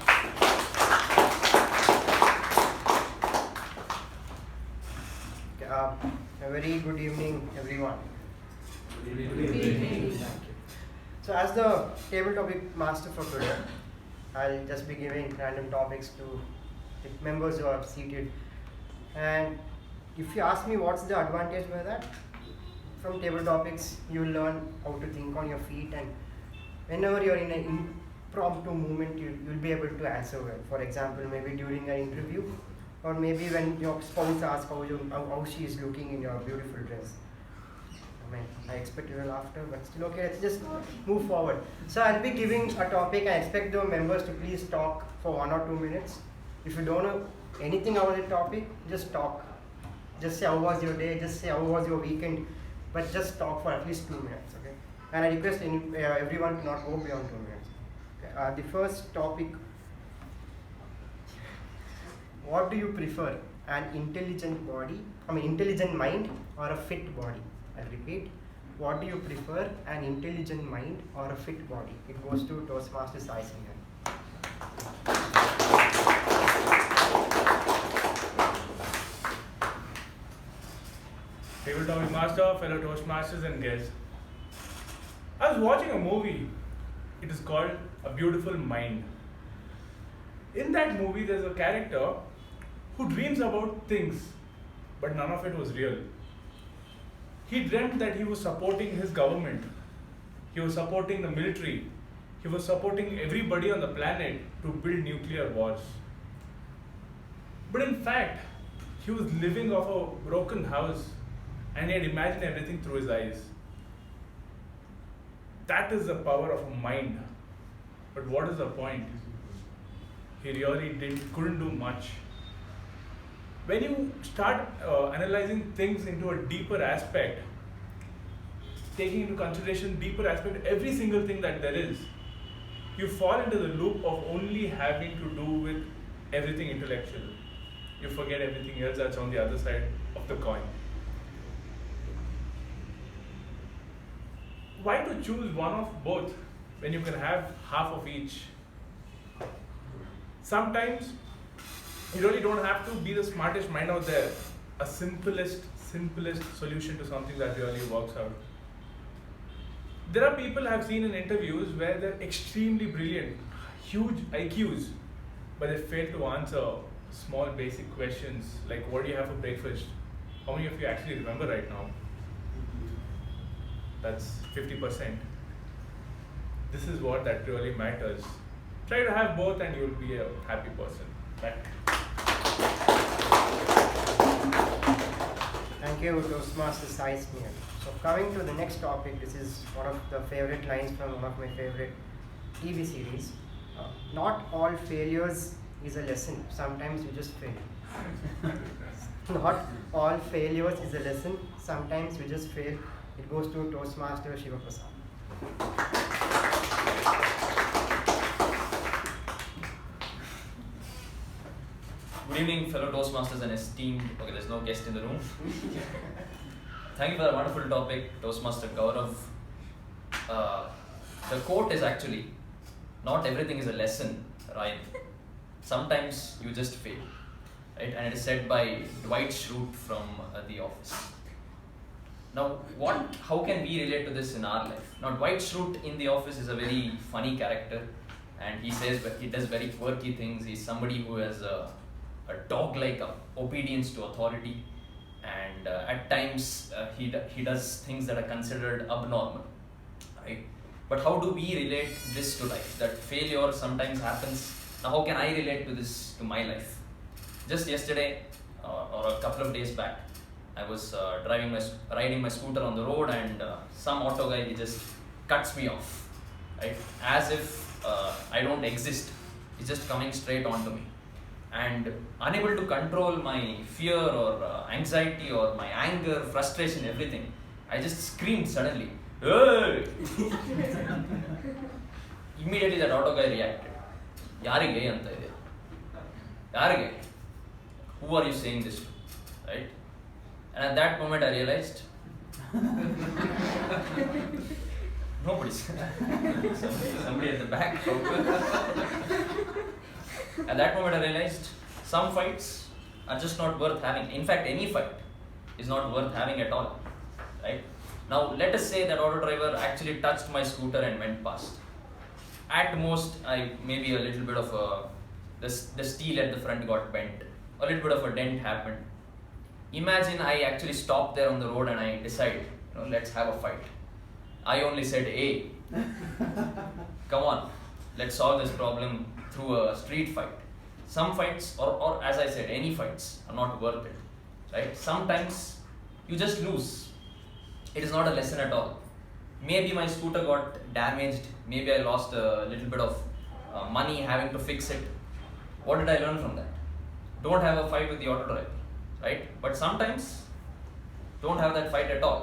A very good evening, everyone. Good evening. Thank you. So, as the table topic master for today, I'll just be giving random topics to the members who are seated. And if you ask me what's the advantage by that, from table topics, you learn how to think on your feet, and whenever you're in an impromptu movement, you'll be able to answer well. For example, maybe during an interview, or maybe when your spouse asks how she is looking in your beautiful dress. I mean, I expect you will laughter, but still okay, let's just move forward. So I'll be giving a topic. I expect the members to please talk for 1 or 2 minutes. If you don't know anything about the topic, just talk. Just say how was your day, just say how was your weekend, but just talk for at least 2 minutes, okay? And I request everyone to not go beyond 2 minutes. Okay? The first topic, what do you prefer, an intelligent mind or a fit body? I'll repeat, what do you prefer, an intelligent mind or a fit body? It goes to Toastmasters Sai Snehal. Table topic master, fellow Toastmasters and guests. I was watching a movie. It is called A Beautiful Mind. In that movie, there's a character who dreams about things, but none of it was real. He dreamt that he was supporting his government. He was supporting the military. He was supporting everybody on the planet to build nuclear wars. But in fact, he was living off a broken house, and he had imagined everything through his eyes. That is the power of a mind. But what is the point? He really couldn't do much. When you start analyzing things into a deeper aspect, taking into consideration deeper aspect, every single thing that there is, you fall into the loop of only having to do with everything intellectual. You forget everything else that's on the other side of the coin. why to choose one of both when you can have half of each? Sometimes you really don't have to be the smartest mind out there. A simplest solution to something that really works out. There are people I've seen in interviews where they're extremely brilliant, huge IQs, but they fail to answer small basic questions like what do you have for breakfast? How many of you actually remember right now? That's 50%. This is what that really matters. Try to have both and you'll be a happy person. Right? Thank you, Toastmaster Sai Snehal. So coming to the next topic, this is one of the favorite lines from one of my favorite TV series. Not all failures is a lesson. Sometimes you just fail. Not all failures is a lesson. Sometimes we just fail. It goes to Toastmaster Shivaprasad. Good evening, fellow Toastmasters and esteemed. Okay, there's no guest in the room. Thank you for that wonderful topic, Toastmaster Gaurav. The quote is actually, not everything is a lesson, right? Sometimes you just fail, right? And it is said by Dwight Schrute from The Office. Now, how can we relate to this in our life? Now, Dwight Schrute in The Office is a very funny character, and he does very quirky things. He's somebody who has a dog-like obedience to authority, and at times he does things that are considered abnormal, right? But how do we relate this to life? That failure sometimes happens. Now, how can I relate to this to my life? Just yesterday or a couple of days back, I was riding my scooter on the road, and some auto guy, he just cuts me off, right? As if I don't exist. He's just coming straight onto me. And unable to control my fear or anxiety or my anger, frustration, everything, I just screamed suddenly, "Hey!" Immediately that auto guy reacted. Yarige anta ide? Yarige? Who are you saying this to? Right? And at that moment I realized nobody's. Somebody at the back. At that moment I realized some fights are just not worth having. In fact, any fight is not worth having at all. Right? Now let us say that auto driver actually touched my scooter and went past. At most, maybe a little bit of the steel at the front got bent. A little bit of a dent happened. Imagine I actually stop there on the road and I decide, let's have a fight. I only said, "Hey, come on, let's solve this problem through a street fight." Some fights, or as I said, any fights are not worth it, right? Sometimes you just lose. It is not a lesson at all. Maybe my scooter got damaged. Maybe I lost a little bit of money having to fix it. What did I learn from that? Don't have a fight with the auto driver, right? But sometimes, don't have that fight at all.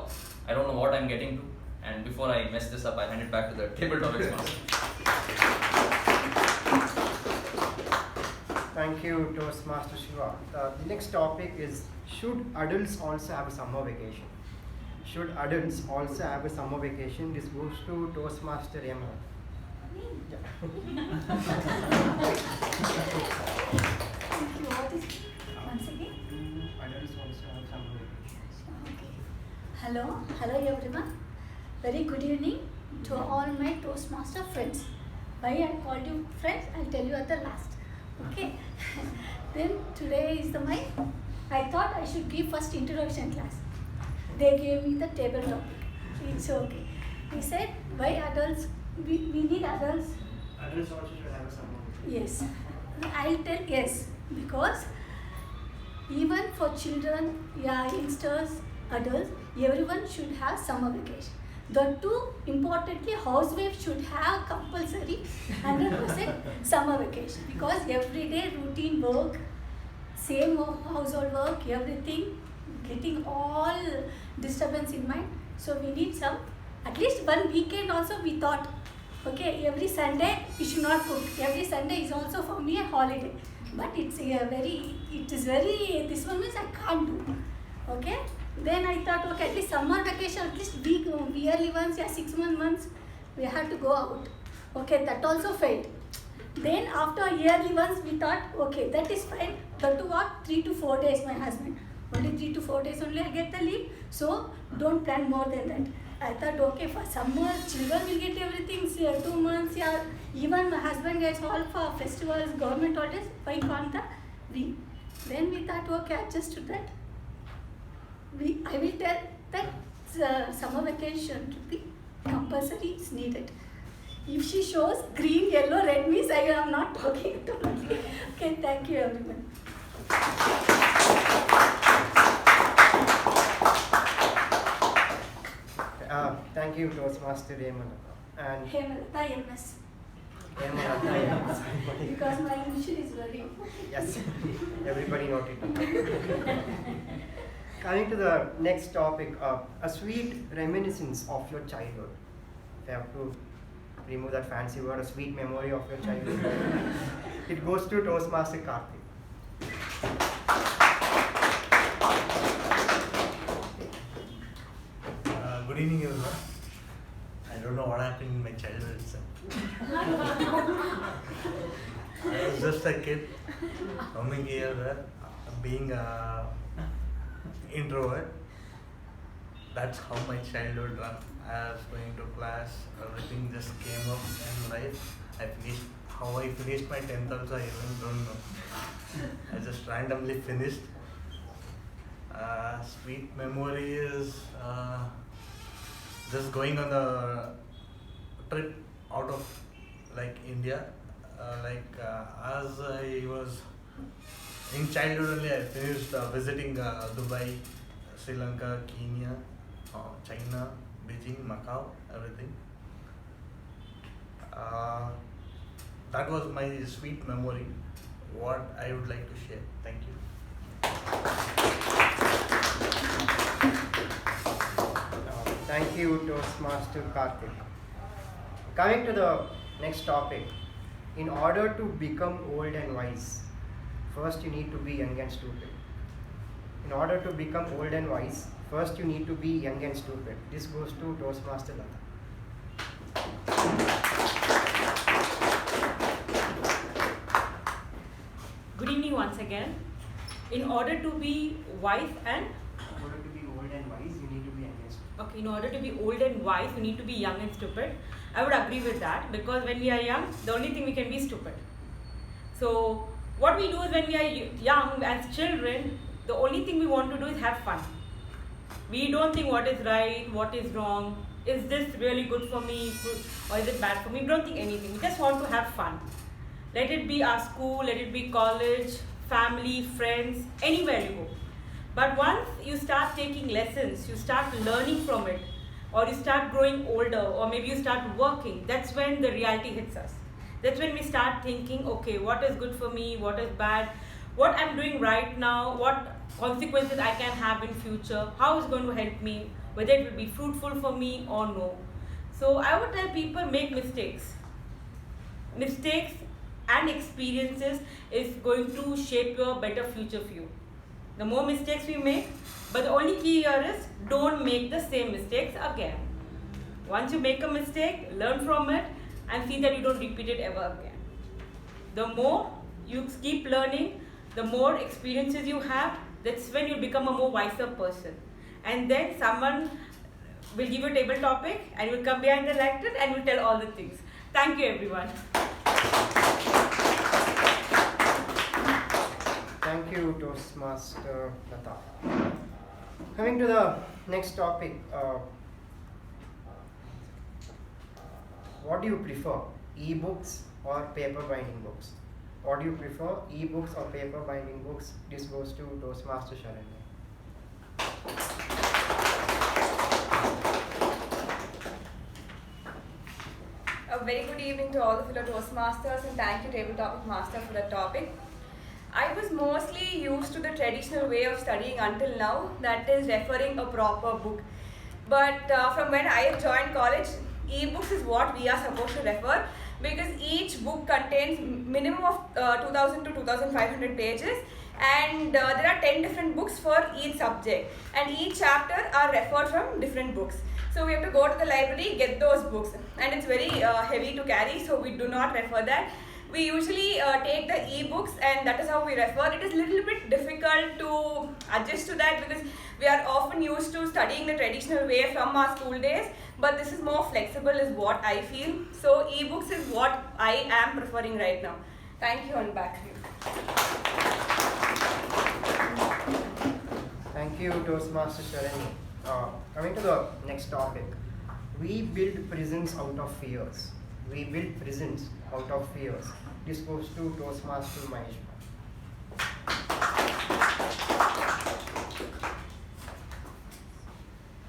I don't know what I'm getting to. And before I mess this up, I hand it back to the table topics master. Thank you, Toastmaster Shiva. The next topic is, should adults also have a summer vacation? Should adults also have a summer vacation? This goes to Toastmaster Hemalatha. Thank you. What is it? Once again? Adults also have summer vacation. Okay. Hello everyone. Very good evening to all my Toastmaster friends. Why I called you friends, I'll tell you at the last. Okay. Then today is I thought I should give first introduction class. They gave me the table topic. It's okay. He said, why adults, we need adults. Adults also should have a summer vacation. Yes. I'll tell yes. Because even for children, youngsters, adults, everyone should have summer vacation. The two, importantly, housewives should have compulsory 100% summer vacation. Because everyday routine work, same household work, everything, getting all disturbance in mind. So we need some, at least one weekend also we thought, okay, every Sunday we should not cook. Every Sunday is also for me a holiday. But this one means I can't do. Okay. Then I thought, okay, at least summer vacation, at least week, yearly once, 6 months, we had to go out. Okay, that also failed. Then after yearly once, we thought, okay, that is fine. But to what? 3 to 4 days, my husband. Only 3 to 4 days only I get the leave. So don't plan more than that. I thought, okay, for summer, children will get everything, 2 months, even my husband gets all for festivals, government holidays, why can't we? Then we thought, okay, adjust to that. I will tell that summer vacation to be compulsory, is needed. If she shows green, yellow, red means I am not talking at all. Okay, thank you everyone. Thank you, Toastmaster Hemalatha. And Hemalatha MS. Hemalatha MS. Because my initial is very Yes, everybody noted. Coming to the next topic, a sweet reminiscence of your childhood. I have to remove that fancy word, a sweet memory of your childhood. It goes to Toastmaster Karthik. Good evening, everyone. I don't know what happened in my childhood itself. I was just a kid coming here, being an introvert. That's how my childhood ran. I was going to class, everything just came up in life. How I finished my 10th also, I even don't know. I just randomly finished. Sweet memory is just going on a trip out of India. As I was in childhood only, I finished visiting Dubai, Sri Lanka, Kenya, China, Beijing, Macau, everything. That was my sweet memory, what I would like to share. Thank you. Thank you, Toastmaster Karthik. Coming to the next topic, in order to become old and wise, first you need to be young and stupid. In order to become old and wise, first you need to be young and stupid. This goes to Toastmaster Latha. Good evening once again. In order to be wise and okay, in order to be old and wise, we need to be young and stupid. I would agree with that, because when we are young, the only thing we can be stupid. So what we do is, when we are young as children, the only thing we want to do is have fun. We don't think what is right, what is wrong, is this really good for me, or is it bad for me? We don't think anything. We just want to have fun. Let it be our school, let it be college, family, friends, anywhere you go. But once you start taking lessons, you start learning from it, or you start growing older, or maybe you start working, that's when the reality hits us. That's when we start thinking, okay, what is good for me, what is bad, what I'm doing right now, what consequences I can have in future, how is going to help me, whether it will be fruitful for me or no. So I would tell people, make mistakes. Mistakes and experiences is going to shape your better future for you. The more mistakes we make, but the only key here is, don't make the same mistakes again. Once you make a mistake, learn from it and see that you don't repeat it ever again. The more you keep learning, the more experiences you have, that's when you become a more wiser person. And then someone will give you a table topic and you will come behind the lectern and will tell all the things. Thank you, everyone. Thank you, Toastmaster Latha. Coming to the next topic, what do you prefer, e-books or paper binding books? What do you prefer, e-books or paper binding books? This goes to Toastmaster Sharanye. A very good evening to all the fellow Toastmasters, and thank you, Table Topic Master, for the topic. I was mostly used to the traditional way of studying until now, that is referring a proper book. But from when I have joined college, e-books is what we are supposed to refer, because each book contains minimum of 2000 to 2500 pages, and there are 10 different books for each subject, and each chapter are referred from different books. So we have to go to the library, get those books, and it's very heavy to carry, so we do not refer that. We usually take the e-books, and that is how we refer. It is a little bit difficult to adjust to that because we are often used to studying the traditional way from our school days, but this is more flexible is what I feel. So e-books is what I am preferring right now. Thank you, and back to you. Thank you, Toastmaster Sharanye. Coming to the next topic, we build prisons out of fears. We build prisons out of fears. This goes to Toastmaster Mahesh.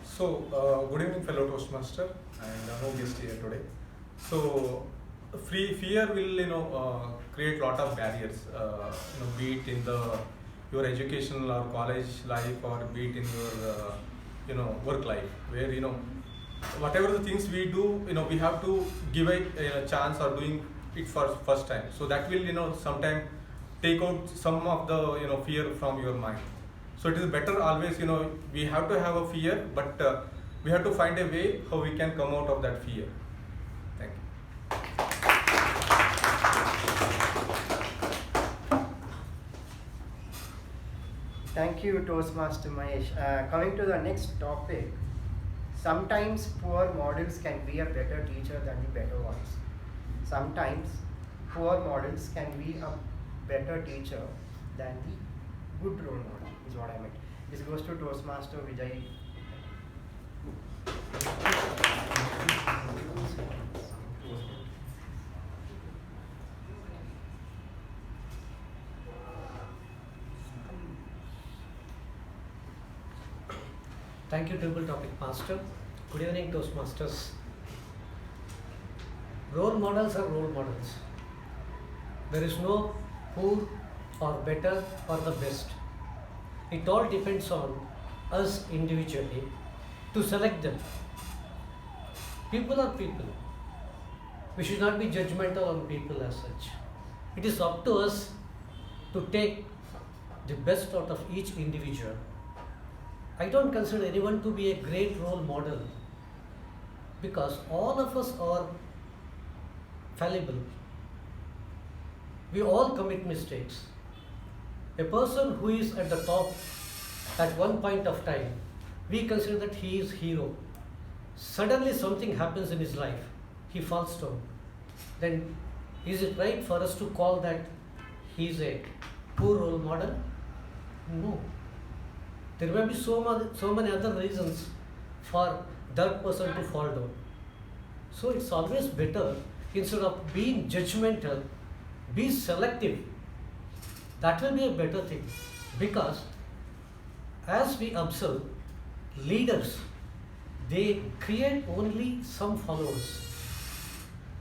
So, good evening, fellow Toastmaster, and no guest here today. So, fear will, create lot of barriers. Be it in your educational or college life, or be it in your, work life, where whatever the things we do, we have to give a chance or doing it for first time. So that will, sometime take out some of the, fear from your mind. So it is better always, we have to have a fear, but we have to find a way how we can come out of that fear. Thank you. Thank you, Toastmaster Mahesh. Coming to the next topic, sometimes poor models can be a better teacher than the better ones. Sometimes poor models can be a better teacher than the good role model, is what I meant. This goes to Toastmaster Vijay. Thank you, Table Topic Master. Good evening, Toastmasters. Role models are role models. There is no poor or better or the best. It all depends on us individually to select them. People are people. We should not be judgmental on people as such. It is up to us to take the best out of each individual. I don't consider anyone to be a great role model because all of us are fallible. We all commit mistakes. A person who is at the top at one point of time, we consider that he is hero. Suddenly something happens in his life, he falls down. Then is it right for us to call that he is a poor role model? No. There may be so many other reasons for that person to fall down. So it's always better, instead of being judgmental, be selective. That will be a better thing, because as we observe, leaders, they create only some followers.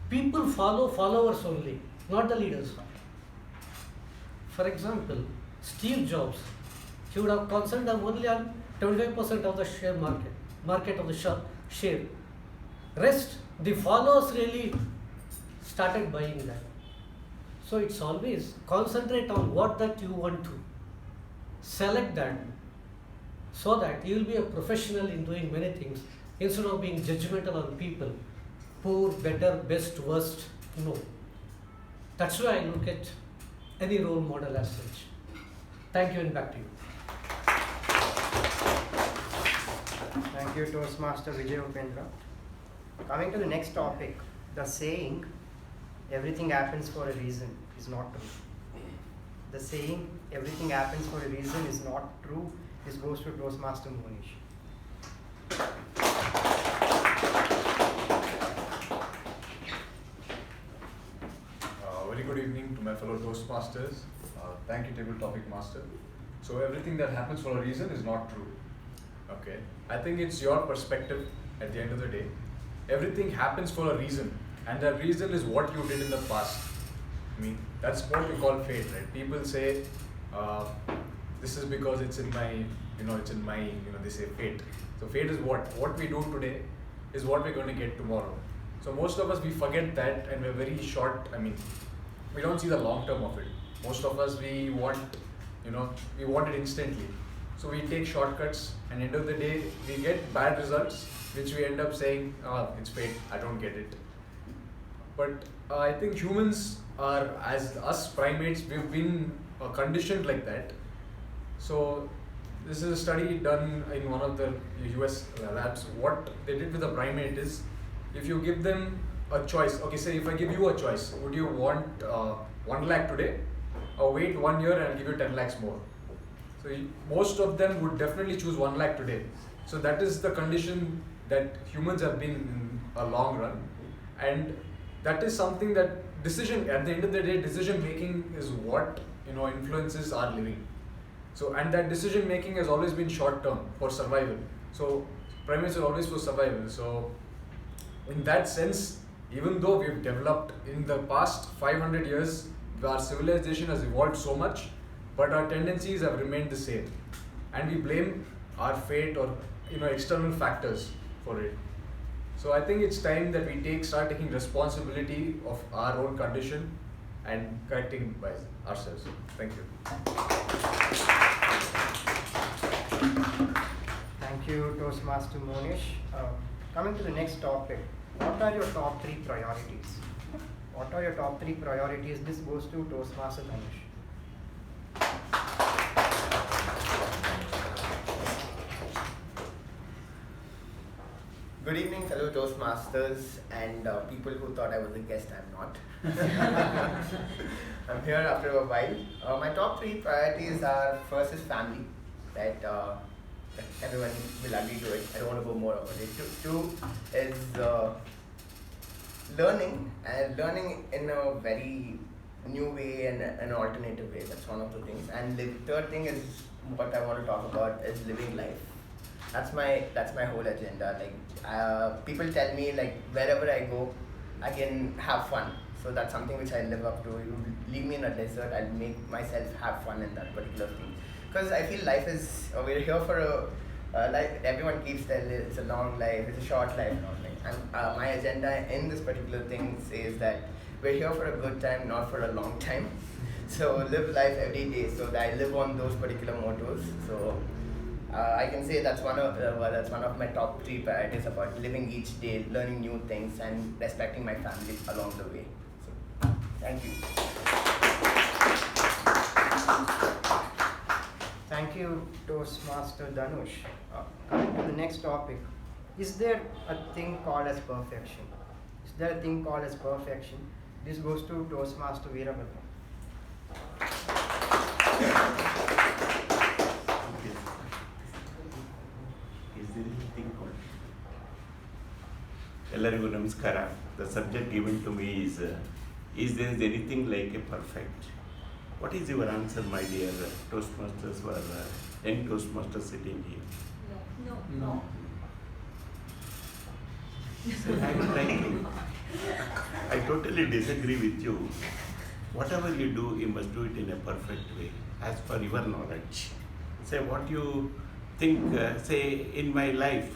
People follow followers only, not the leaders. For example, Steve Jobs, he would have concentrated only on 25% of the share market of the share. Rest, the followers really started buying that. So it's always concentrate on what that you want to. Select that so that you will be a professional in doing many things instead of being judgmental on people. Poor, better, best, worst. No. That's why I look at any role model as such. Thank you, and back to you. Thank you, Toastmaster Vijay Upendra. Coming to the next topic, the saying, everything happens for a reason, is not true. The saying, everything happens for a reason, is not true. This goes to Toastmaster Mohnish. Very good evening to my fellow Toastmasters. Thank you, Table Topic Master. So everything that happens for a reason is not true. Okay, I think it's your perspective at the end of the day. Everything happens for a reason, and that reason is what you did in the past. I mean, that's what we call fate, right? People say, this is because it's in my, they say fate. So fate is what we do today is what we're going to get tomorrow. So most of us, we forget that, and we're very short, we don't see the long term of it. Most of us, we want we want it instantly. So we take shortcuts, and end of the day, we get bad results, which we end up saying, it's fate, I don't get it. But I think humans are, as us primates, we've been conditioned like that. So this is a study done in one of the US labs. What they did with the primate is, if you give them a choice, okay, say if I give you a choice, would you want 1 lakh today, or wait 1 year and I'll give you 10 lakhs more? So most of them would definitely choose 1 lakh today. So that is the condition that humans have been in a long run, and that is something that at the end of the day, decision making is what influences our living. So, and that decision making has always been short term for survival. So primates are always for survival. So in that sense, even though we've developed in the past 500 years, our civilization has evolved so much, but our tendencies have remained the same, and we blame our fate or external factors for it. So I think it's time that we start taking responsibility of our own condition and correcting by ourselves. Thank you. Thank you, Toastmaster Mohnish. Coming to the next topic, what are your top 3 priorities? What are your top 3 priorities? This goes to Toastmaster Dhanush. Good evening, fellow Toastmasters and people who thought I was a guest. I'm not. I'm here after a while. My top 3 priorities are, first is family, that everyone will agree to it. I don't want to go more about it. 2 is learning, and learning in a very new way and an alternative way. That's one of the things. And the third thing is what I want to talk about is living life. That's my whole agenda. People tell me wherever I go, I can have fun. So that's something which I live up to. You leave me in a desert, I'll make myself have fun in that particular thing. Because I feel life is, we're here for like everyone keeps telling, it's a long life, it's a short life and all that. And my agenda in this particular thing says that we're here for a good time, not for a long time. So live life every day. So that I live on those particular mottos. So I can say that's one of my top 3 priorities, about living each day, learning new things, and respecting my family along the way. So, thank you. Thank you, Toastmaster Dhanush. Coming to the next topic, is there a thing called as perfection? Is there a thing called as perfection? This goes to Toastmaster Veerabhadrappa. ಎಲ್ಲರಿಗೂ ನಮಸ್ಕಾರ. The subject given to me is there anything like a perfect? What is your answer, my dear Toastmasters or young Toastmasters sitting here? No. So I would like to, I totally disagree with you. Whatever you do, you must do it in a perfect way, as per your knowledge. Say what you think, say in my life,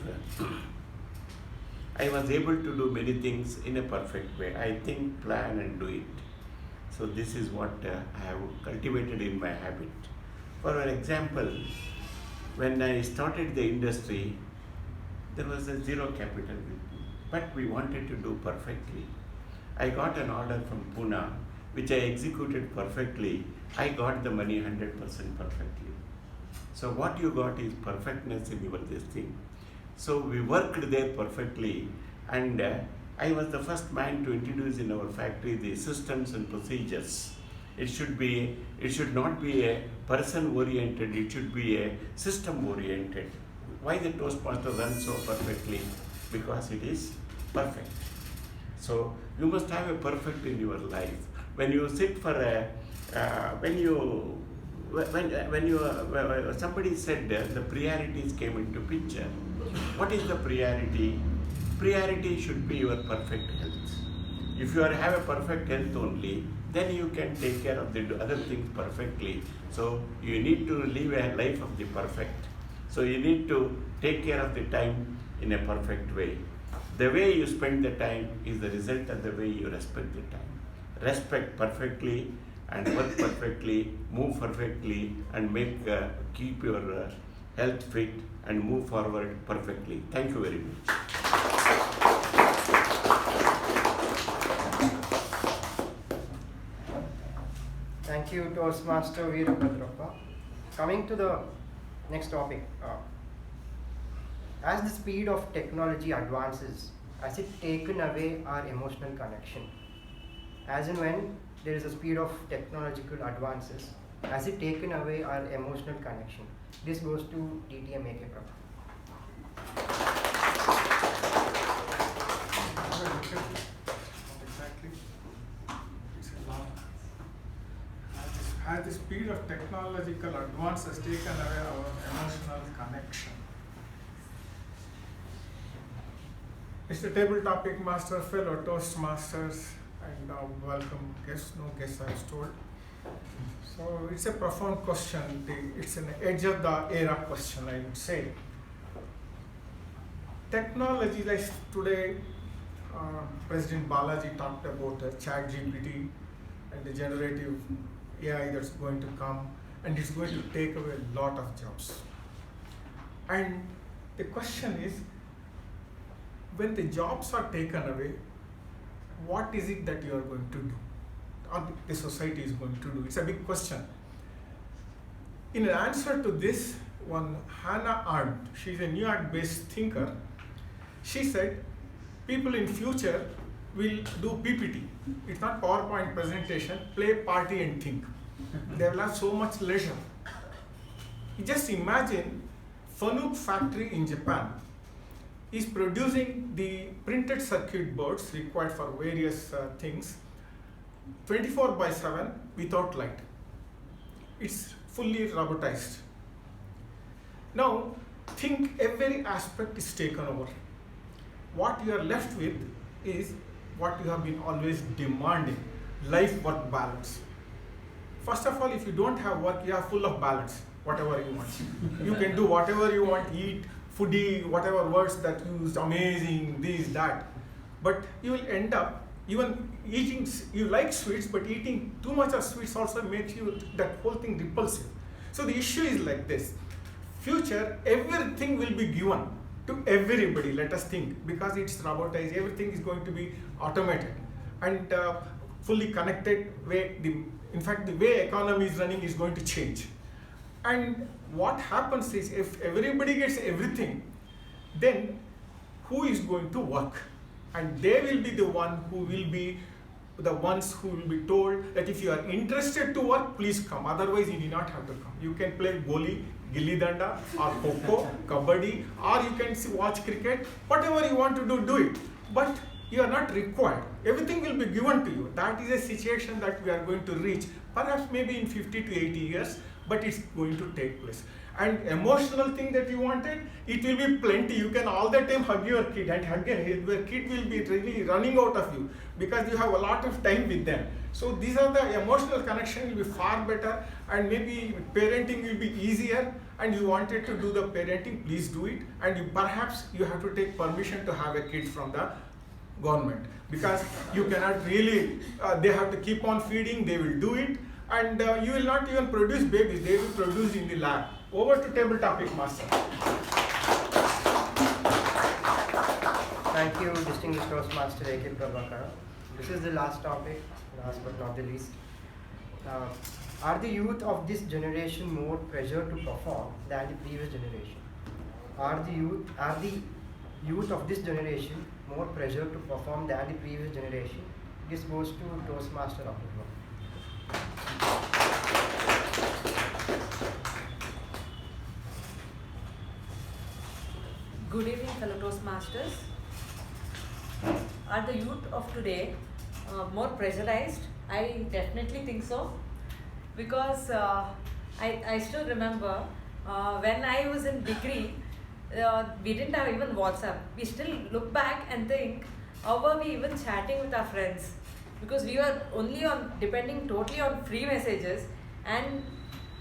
I was able to do many things in a perfect way. I think, plan and do it. So this is what I have cultivated in my habit. For an example, when I started the industry, there was a zero capital with me, but we wanted to do perfectly. I got an order from Pune, which I executed perfectly. I got the money 100% perfectly. So what you got is perfectness in your this thing. So we worked there perfectly, and I was the first man to introduce in our factory the systems and procedures. It should not be a person oriented, it should be a system oriented. Why the Toastmaster runs so perfectly? Because it is perfect. So you must have a perfect in your life. When you sit for somebody said the priorities came into picture. What is the priority? Priority should be your perfect health. If you have a perfect health only, then you can take care of the other things perfectly. So you need to live a life of the perfect. So you need to take care of the time in a perfect way. The way you spend the time is the result of the way you respect the time. Respect perfectly, and work perfectly, move perfectly, and keep your health fit and move forward perfectly. Thank you very much. Thank you, Toastmaster Veerabhadrappa. Coming to the next topic. As the speed of technology advances, has it taken away our emotional connection? As and when there is a speed of technological advances, has it taken away our emotional connection? This goes to DTM K Prabhakara. Exactly. It's a lot. As the speed of technological advance has taken away our emotional connection. Mr. Table Topic Master, fellow Toastmasters, and welcome guests. No guests, I was told. So it's a profound question. It's an edge of the era question, I would say. Technology, like today, President Balaji talked about ChatGPT and the generative AI that's going to come, and it's going to take away a lot of jobs. And the question is, when the jobs are taken away, what is it that you are going to do, or the society is going to do? It's a big question. In answer to this, one Hannah Arendt, she's a New York-based thinker, she said, people in future will do PPT. It's not PowerPoint presentation, play, party and think. They will have so much leisure. Just imagine Fanuc factory in Japan is producing the printed circuit boards required for various things 24/7 without light. It's fully robotized. Now, think every aspect is taken over. What you are left with is what you have been always demanding, life-work balance. First of all, if you don't have work, you are full of balance, whatever you want. You can do whatever you want, eat, foodie, whatever words that you use, amazing, this, that. But you will end up, even eating, you like sweets, but eating too much of sweets also makes you, that whole thing repulsive. So the issue is like this. Future, everything will be given to everybody, let us think, because it's robotized, everything is going to be automated and fully connected. In fact, the way economy is running is going to change. And what happens is, if everybody gets everything, then who is going to work? And they will be the one who will be the ones who will be told that if you are interested to work, please come. Otherwise, you do not have to come. You can play goli, gilli danda, or kho-kho, kabaddi, or you can watch cricket. Whatever you want to do it. But you are not required. Everything will be given to you. That is a situation that we are going to reach, perhaps maybe in 50 to 80 years, but it's going to take place. And emotional thing that you wanted, it will be plenty. You can all the time hug your kid, and your kid will be really running out of you because you have a lot of time with them. So these are the emotional connection will be far better, and maybe parenting will be easier, and you wanted to do the parenting, please do it. And perhaps you have to take permission to have a kid from the government, because you cannot really, they have to keep on feeding, they will do it, and you will not even produce babies, they will produce in the lab. Over to Table Topic Master. Thank you, distinguished Toastmaster K Prabhakara. This is the last topic, last but not the least. Are the youth of this generation more pressure to perform than the previous generation? Are the youth of this generation more pressure to perform than the previous generation? This goes to Toastmaster Apoorva. Good evening, fellow Toastmasters. Are the youth of today more pressurized? I definitely think so, because I still remember when I was in degree, we didn't have even WhatsApp. We still look back and think, how were we even chatting with our friends? Because we were only depending totally on free messages, and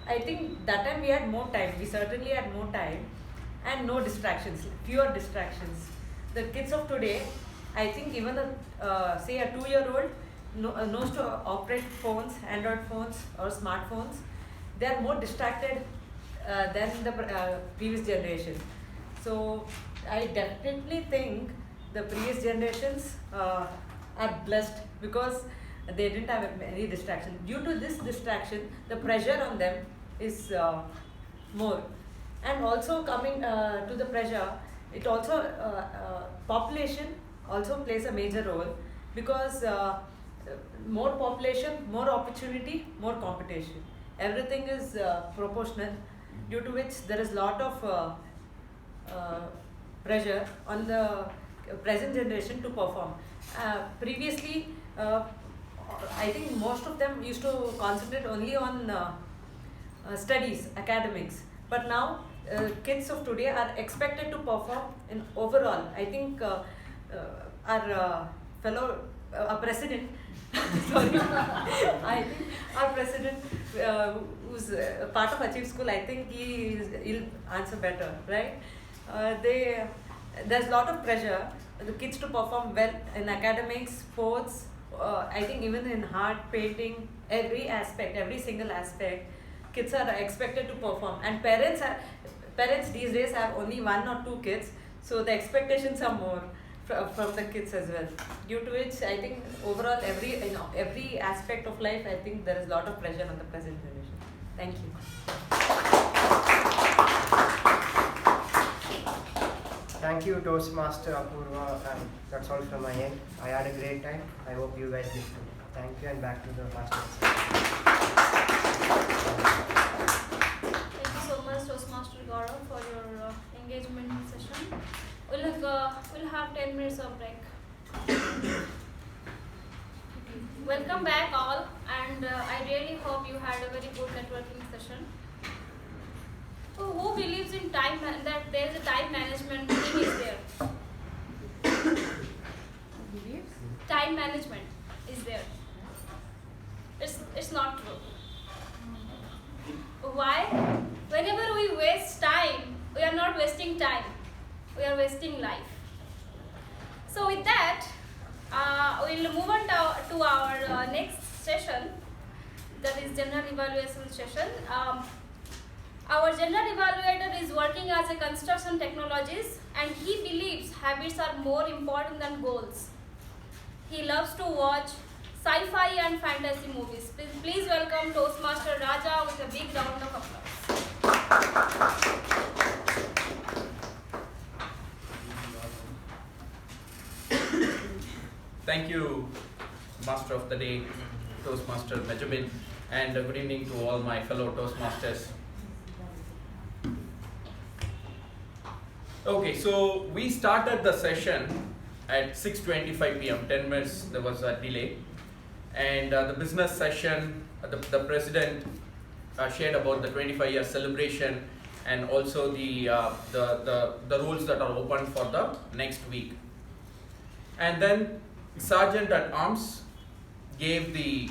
I think that time we had more time. We certainly had more time and no distractions, fewer distractions. The kids of today, I think even say a 2-year-old knows to operate phones, Android phones or smartphones, they are more distracted than the previous generation. So I definitely think the previous generations are blessed because they didn't have any distraction. Due to this distraction, the pressure on them is more. And also coming to the pressure, it also population also plays a major role because more population, more opportunity, more competition. Everything is proportional, due to which there is lot of pressure on the present generation to perform. Previously, I think most of them used to concentrate only on studies, academics. But now, kids of today are expected to perform in overall. I think our fellow president, sorry, I think our president, who's part of Achieve School, I think he'll answer better, right? There's a lot of pressure the kids to perform well in academics, sports, I think even in art, painting, every aspect, every single aspect, kids are expected to perform. And parents these days have only 1 or 2 kids, so the expectations are more from the kids as well. Due to which I think overall every aspect of life, I think there is a lot of pressure on the present generation. Thank you. Thank you, Toastmaster Apoorva, and that's all from my end. I had a great time. I hope you guys did too. Thank you, and back to the master. Thank you so much, Toastmaster Gaurav, for your engagement session. We'll have 10 minutes of break. Welcome back all, and I really hope you had a very good networking session. So who believes in time, that there is a time management thing is there? Time management is there. It's not true. Why? Whenever we waste time, we are not wasting time. We are wasting life. So with that, we'll move on to our next session, that is general evaluation session. Our general evaluator is working as a construction technologist, and he believes habits are more important than goals. He loves to watch sci-fi and fantasy movies. Please welcome Toastmaster Raja with a big round of applause. Thank you, Master of the Day, Toastmaster Mehjabin, and good evening to all my fellow Toastmasters. Okay, so we started the session at 6:25 p.m. 10 minutes, there was a delay. And the business session, the president shared about the 25-year celebration and also the roles that are open for the next week. And then Sergeant at Arms gave the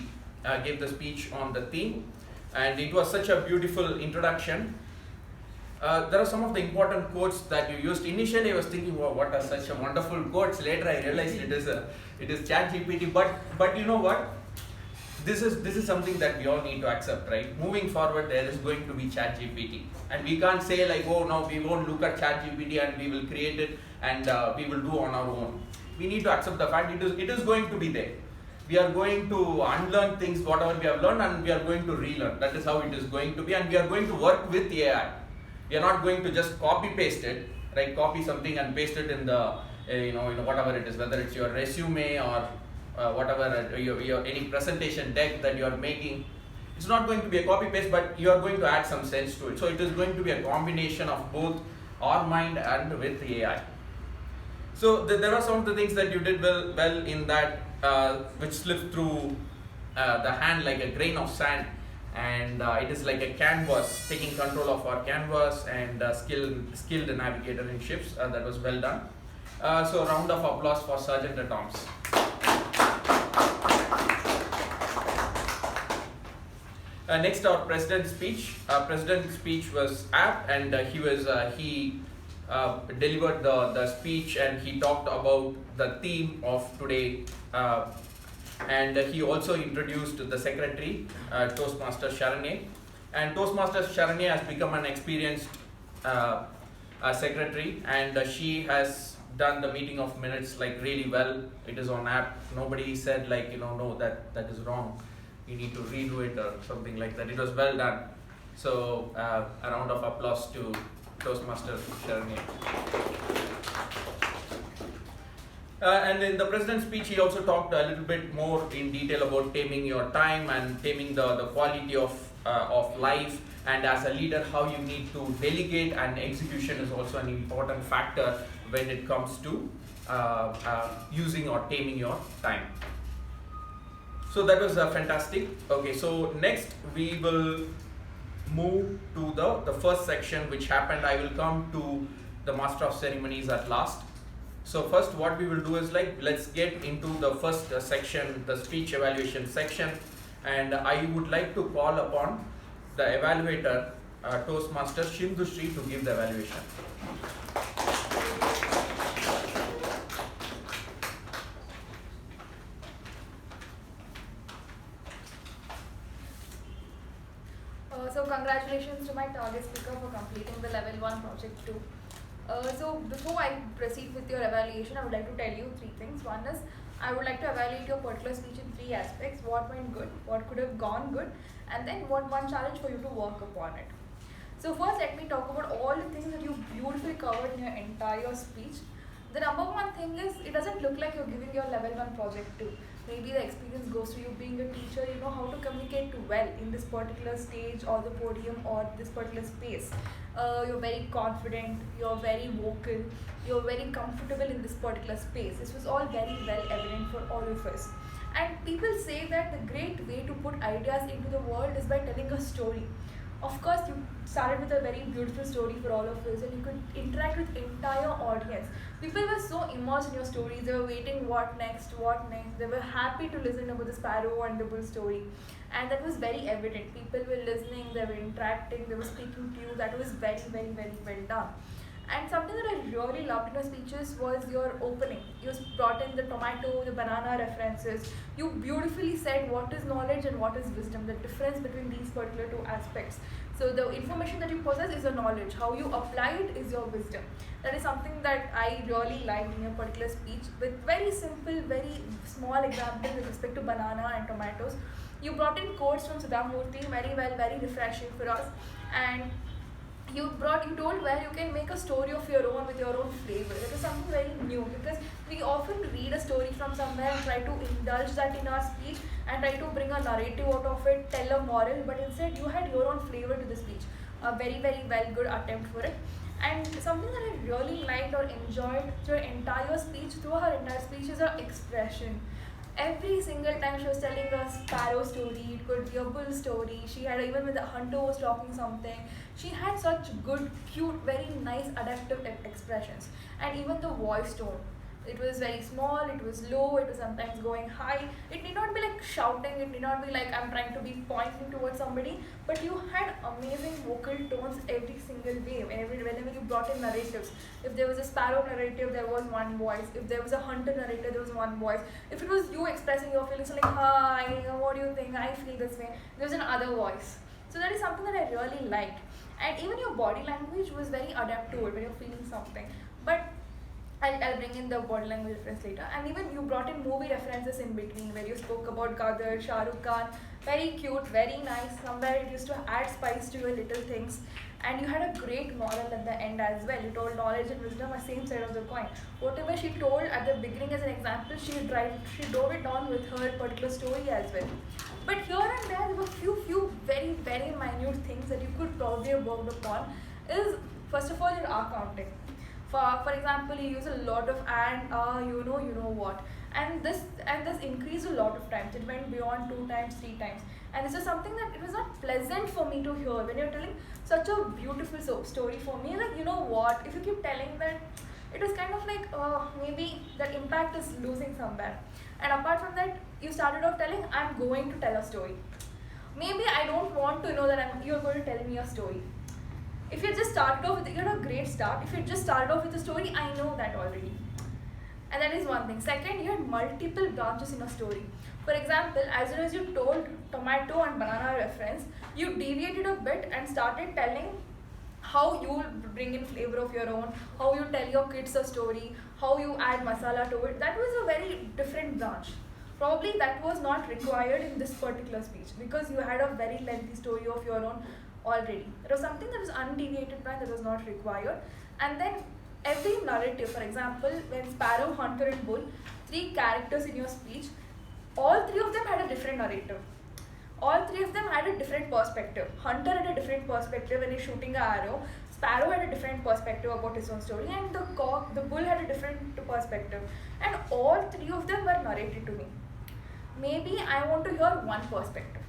speech on the theme, and it was such a beautiful introduction. There are some of the important quotes that you used. Initially, I was thinking, wow, what are such a wonderful quotes. Later, I realized it is ChatGPT. But you know what? This is something that we all need to accept, right? Moving forward, there is going to be ChatGPT, and we can't say like, oh, no, we won't look at ChatGPT and we will create it and we will do on our own. We need to accept the fact it is going to be there. We are going to unlearn things, whatever we have learned, and we are going to relearn. That is how it is going to be, and we are going to work with AI. We are not going to just copy paste it, right? Copy something and paste it in the, whatever it is, whether it's your resume or whatever, your any presentation deck that you are making. It's not going to be a copy paste, but you are going to add some sense to it. So it is going to be a combination of both our mind and with AI. So there are some of the things that you did well in that, which slipped through the hand like a grain of sand. And it is like a canvas, taking control of our canvas, and skilled navigator in ships. That was well done. So a round of applause for Sergeant at Arms. Next, our president's speech. President's speech was apt, and he delivered the speech, and he talked about the theme of today, and he also introduced the secretary, Toastmaster Sharanye. And Toastmaster Sharanye has become an experienced secretary, and she has done the meeting of minutes like really well. It is on app. Nobody said like, no, that is wrong. You need to redo it or something like that. It was well done. So a round of applause to Toastmaster Sharanye. And in the president's speech, he also talked a little bit more in detail about taming your time and taming the quality of life. And as a leader, how you need to delegate, and execution is also an important factor when it comes to using or taming your time. So that was fantastic. Okay, so next we will move to the first section which happened. I will come to the Master of Ceremonies at last. So first what we will do is like, let's get into the first section, the speech evaluation section. And I would like to call upon the evaluator, Toastmaster Sindhushree, to give the evaluation. So congratulations to my target speaker for completing the level 1 project 2. So before I proceed with your evaluation, I would like to tell you 3 things. One is, I would like to evaluate your particular speech in 3 aspects: what went good, what could have gone good, and then one challenge for you to work upon it. So first let me talk about all the things that you beautifully covered in your entire speech. The number one thing is, it doesn't look like you're giving your level 1 project 2. Maybe the experience goes to you being a teacher, you know how to communicate well in this particular stage or the podium or this particular space. You're very confident, you're very vocal, you're very comfortable in this particular space. This was all very well evident for all of us. And people say that the great way to put ideas into the world is by telling a story. Of course, you started with a very beautiful story for all of us, and you could interact with entire audience. People were so immersed in your stories, they were waiting what next. They were happy to listen about the sparrow and the bull story. And that was very evident. People were listening, they were interacting, they were speaking to you. That was very, very, very well done. And something that I really loved in your speeches was your opening. You brought in the tomato, the banana references. You beautifully said what is knowledge and what is wisdom, the difference between these particular 2 aspects. So the information that you possess is your knowledge. How you apply it is your wisdom. That is something that I really liked in your particular speech, with very simple, very small examples with respect to banana and tomatoes. You brought in quotes from Sudhamurthy, very well, very refreshing for us. And you told where you can make a story of your own with your own flavor. It is something very new, because we often read a story from somewhere and try to indulge that in our speech and try to bring a narrative out of it, tell a moral, but instead you had your own flavor to the speech. A very, very well good attempt for it. And something that I really liked or enjoyed through her entire speech, is her expression. Every single time she was telling a sparrow story, it could be a bull story. She had, even when the hunter was talking something, she had such good, cute, very nice adaptive expressions. And even the voice tone. It was very small, it was low, it was sometimes going high. It need not be like shouting, it need not be like I'm trying to be pointing towards somebody, but you had amazing vocal tones every single way. Whenever you brought in narratives, if there was a sparrow narrative, there was one voice. If there was a hunter narrative, there was one voice. If it was you expressing your feelings, like, hi, what do you think, I feel this way, there was another voice. So that is something that I really liked. And even your body language was very adept to it when you're feeling something. But I'll bring in the body language reference later. And even you brought in movie references in between, where you spoke about Gadar, Shah Rukh Khan. Very cute, very nice. Somewhere it used to add spice to your little things. And you had a great moral at the end as well. You told knowledge and wisdom are same side of the coin. Whatever she told at the beginning as an example, she drove it on with her particular story as well. But here and there were few very, very minute things that you could probably have worked upon. Is, first of all, your R counting. For example, you use a lot of and, you know what. And this increased a lot of times. It went beyond 2 times, 3 times. And this is something that it was not pleasant for me to hear. When you're telling such a beautiful story for me, like, you know what, if you keep telling that, it was kind of like, maybe that impact is losing somewhere. And apart from that, you started off telling, I'm going to tell a story. Maybe I don't want to know that you're going to tell me a story. If you just started off with, you had a great start. If you just started off with a story, I know that already. And that is one thing. Second, you had multiple branches in a story. For example, as soon as you told tomato and banana reference, you deviated a bit and started telling how you bring in flavor of your own, how you tell your kids a story, how you add masala to it. That was a very different branch. Probably that was not required in this particular speech because you had a very lengthy story of your own already. It was something that was undeviated by, that was not required. And then every narrative, for example, when Sparrow, Hunter and Bull, 3 characters in your speech, all 3 of them had a different narrative. All 3 of them had a different perspective. Hunter had a different perspective when he's shooting an arrow. Sparrow had a different perspective about his own story, and the bull had a different perspective. And all 3 of them were narrated to me. Maybe I want to hear one perspective.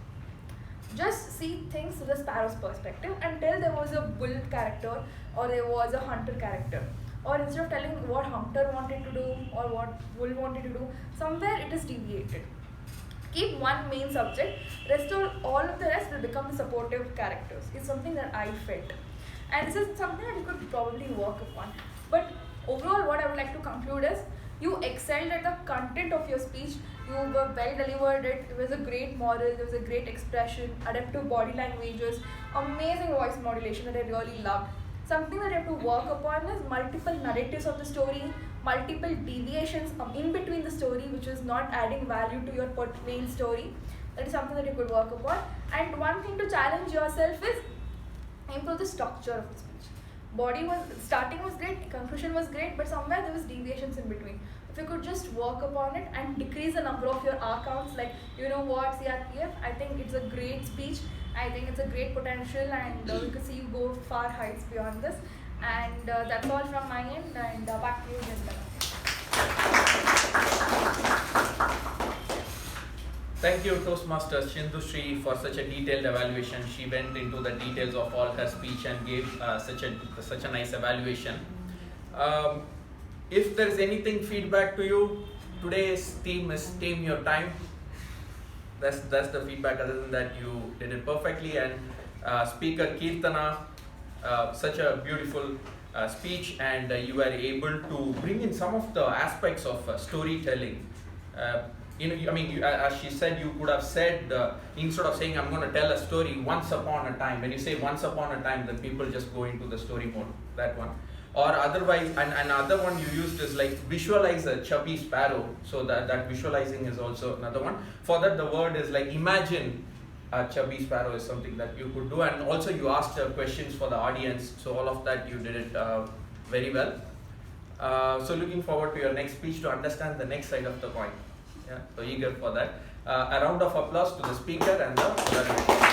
Just see things through the Sparrow's perspective until there was a bull character or there was a hunter character. Or instead of telling what Hunter wanted to do or what Bull wanted to do, somewhere it is deviated. Keep one main subject, all of the rest will become the supportive characters. It's something that I felt. And this is something that you could probably work upon. But overall, what I would like to conclude is, you excelled at the content of your speech, you were well delivered, it was a great moral, there was a great expression, adaptive body languages, amazing voice modulation that I really loved. Something that you have to work upon is multiple narratives of the story, multiple deviations in between the story which is not adding value to your main story. That is something that you could work upon. And one thing to challenge yourself is improve the structure of the speech. Starting was great, conclusion was great, but somewhere there was deviations in between. If you could just work upon it and decrease the number of your R counts, like CRPF, I think it's a great speech. I think it's a great potential, and we could see you go far heights beyond this. And that's all from my end, and back to you, gentlemen. Thank you, Toastmasters Sindhushree, for such a detailed evaluation. She went into the details of all her speech and gave such a nice evaluation. If there is anything feedback to you, today's theme is Tame Your Time. That's the feedback. Other than that, you did it perfectly. And Speaker Keerthana, such a beautiful speech, and you were able to bring in some of the aspects of storytelling. As she said, you could have said, instead of saying, I'm going to tell a story once upon a time, when you say once upon a time, then people just go into the story mode, that one. Or otherwise, and another one you used is like visualize a chubby sparrow. So that visualizing is also another one. For that, the word is like imagine a chubby sparrow is something that you could do. And also you asked questions for the audience. So all of that you did it very well. So looking forward to your next speech to understand the next side of the coin. Yeah, so eager for that. A round of applause to the speaker and the evaluator.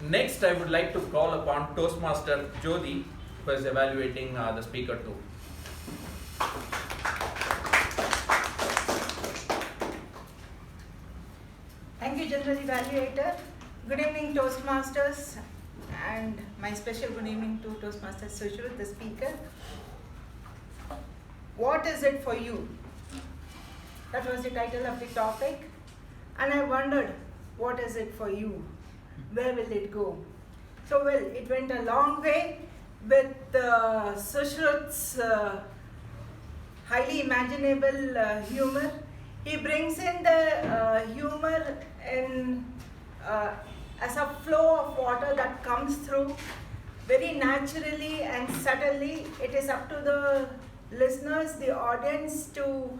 Next, I would like to call upon Toastmaster Jyothi, who is evaluating the speaker too. Thank you, General Evaluator. Good evening, Toastmasters, and my special good evening to Toastmaster Sushruth, the speaker. What is it for you? That was the title of the topic. And I wondered, what is it for you? Where will it go? So, well, it went a long way with Sushruth's highly imaginable humor. He brings in the humor in as a flow of water that comes through very naturally and subtly. It is up to the listeners, the audience, to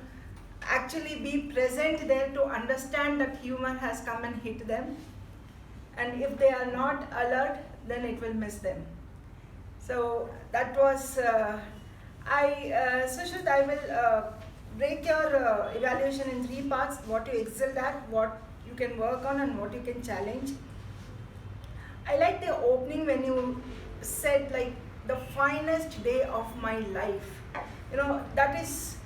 actually be present there to understand that humor has come and hit them. And if they are not alert, then it will miss them. So that was, Sushruth, I will break your evaluation in 3 parts: what you excelled at, what you can work on, and what you can challenge. I like the opening when you said, like, the finest day of my life. You know, that is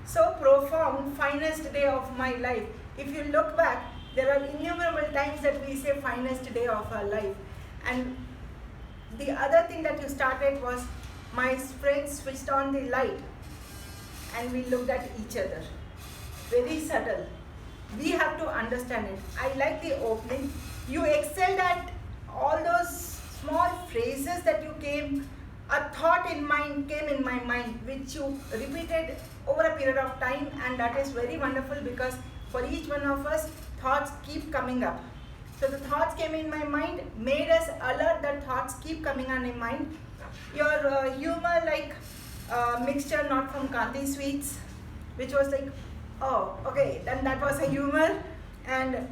so profound, finest day of my life. If you look back, there are innumerable times that we say finest day of our life. And the other thing that you started was, my friends switched on the light and we looked at each other. Very subtle. We have to understand it. I like the opening. You excelled at all those small phrases that you came a thought in mind came in my mind which you repeated over a period of time, and that is very wonderful because for each one of us thoughts keep coming up. So the thoughts came in my mind, made us alert that thoughts keep coming on in mind. Your humor, like mixture not from Kanti sweets, which was like, oh, okay, then that was a humor. And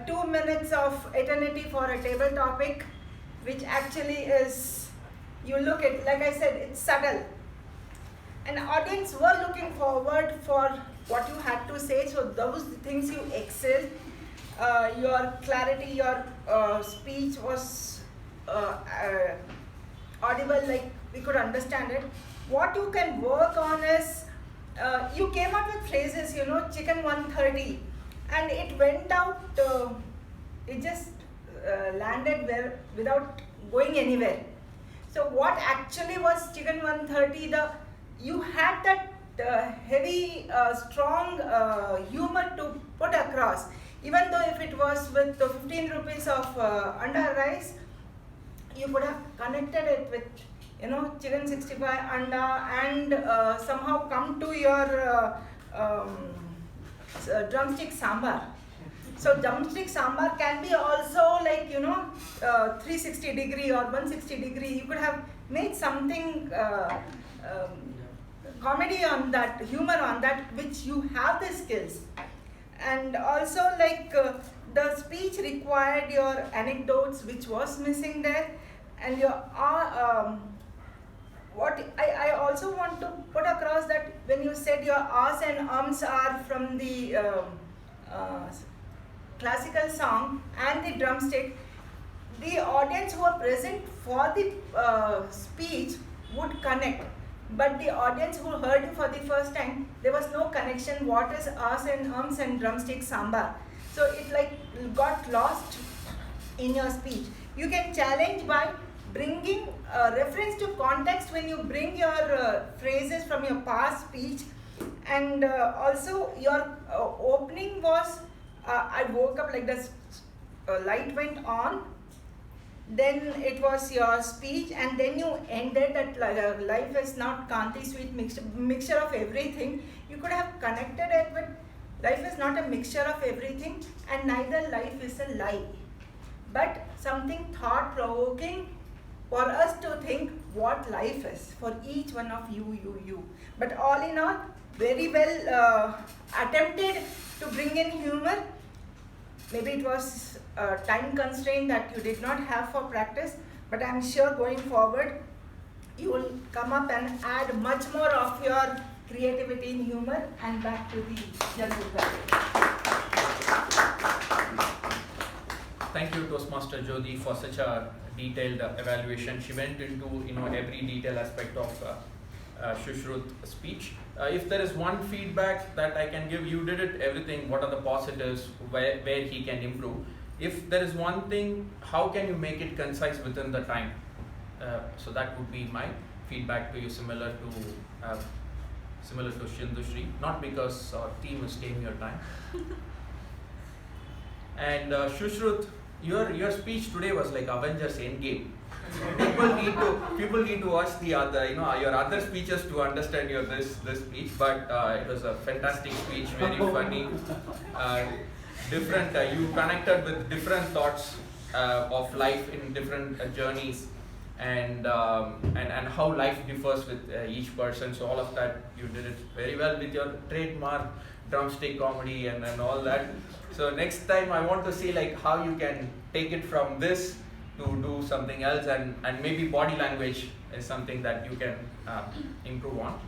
2 minutes of eternity for a table topic, which actually is, you look at, like I said, it's subtle. And the audience were looking forward for what you had to say, so those things you excelled. Your clarity, your speech was audible, like we could understand it. What you can work on is, you came up with phrases, you know, chicken 130, and it went out, it just landed there without going anywhere. So what actually was chicken 130, you had that heavy, strong humor to put across. Even though if it was with the 15 rupees of anda rice, you could have connected it with, you know, chicken 65 anda, and somehow come to your drumstick sambar. So drumstick sambar can be also like, you know, 360 degree or 160 degree. You could have made something comedy on that, humor on that, which you have the skills. And also like the speech required your anecdotes, which was missing there, and your what I also want to put across that when you said your ahs and ums are from the classical song and the drumstick, the audience who are present for the speech would connect. But the audience who heard you for the first time, there was no connection. What is ahs and ums and drumstick sambar? So it like got lost in your speech. You can challenge by bringing reference to context when you bring your phrases from your past speech. And also your opening was, I woke up like this, light went on, then it was your speech, and then you ended that life is not Kanti sweet mixture of everything. You could have connected it with life is not a mixture of everything, and neither life is a lie, but something thought-provoking for us to think what life is for each one of you. But all in all, very well attempted to bring in humor. Maybe it was a time constraint that you did not have for practice, but I'm sure going forward you will come up and add much more of your creativity and humor. And back to the general public. Thank you, Toastmaster Jyothi, for such a detailed evaluation. She went into every detail aspect of Sushruth speech. If there is one feedback that I can give, you did it everything. What are the positives? Where he can improve? If there is one thing, how can you make it concise within the time? So that would be my feedback to you, similar to Sindhushree. Not because our team is taking your time. And Sushruth, your speech today was like Avengers Endgame. People need to watch the other, your other speeches to understand your this speech. But it was a fantastic speech, very funny, different. You connected with different thoughts of life in different journeys, and how life differs with each person. So all of that you did it very well with your trademark drumstick comedy and all that. So next time I want to see like how you can take it from this to do something else, and maybe body language is something that you can improve on.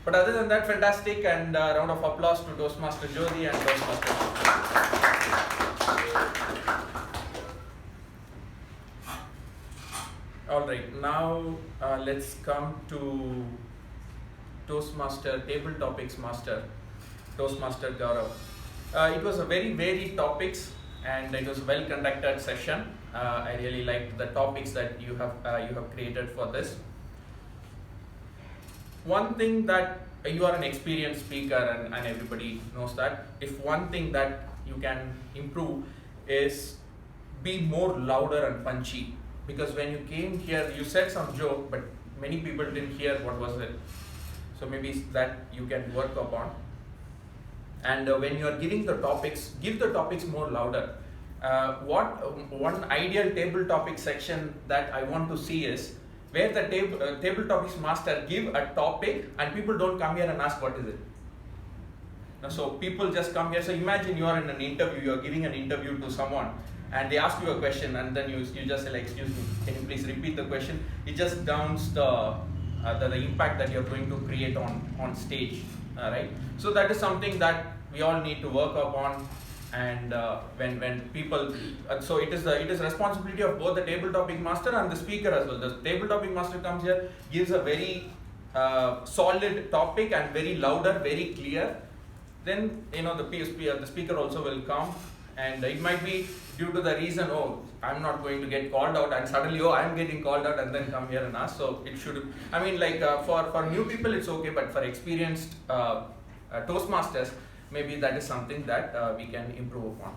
But other than that, fantastic, and a round of applause to Toastmaster Jyothi and Toastmaster. Alright, now let's come to Toastmaster, Table Topics Master, Toastmaster Gaurav. It was a very varied topics, and it was a well conducted session. I really liked the topics that you have created for this. One thing that you are an experienced speaker, and everybody knows that. If one thing that you can improve is be more louder and punchy, because when you came here you said some joke, but many people didn't hear what was it. So maybe that you can work upon. And when you are giving the topics, give the topics more louder. One ideal table topic section that I want to see is where the table topics master give a topic and people don't come here and ask what is it. So people just come here. So imagine you are in an interview, you are giving an interview to someone and they ask you a question and then you just say, like, excuse me, can you please repeat the question? It just downs the impact that you're going to create on stage, right? So that is something that we all need to work upon. And when people, so it is responsibility of both the table topic master and the speaker as well. The table topic master comes here, gives a very solid topic and very louder, very clear. Then the speaker also will come, and it might be due to the reason, oh, I'm not going to get called out, and suddenly, oh, I'm getting called out, and then come here and ask. So it should, I mean, like for new people it's okay, but for experienced Toastmasters, maybe that is something that we can improve upon.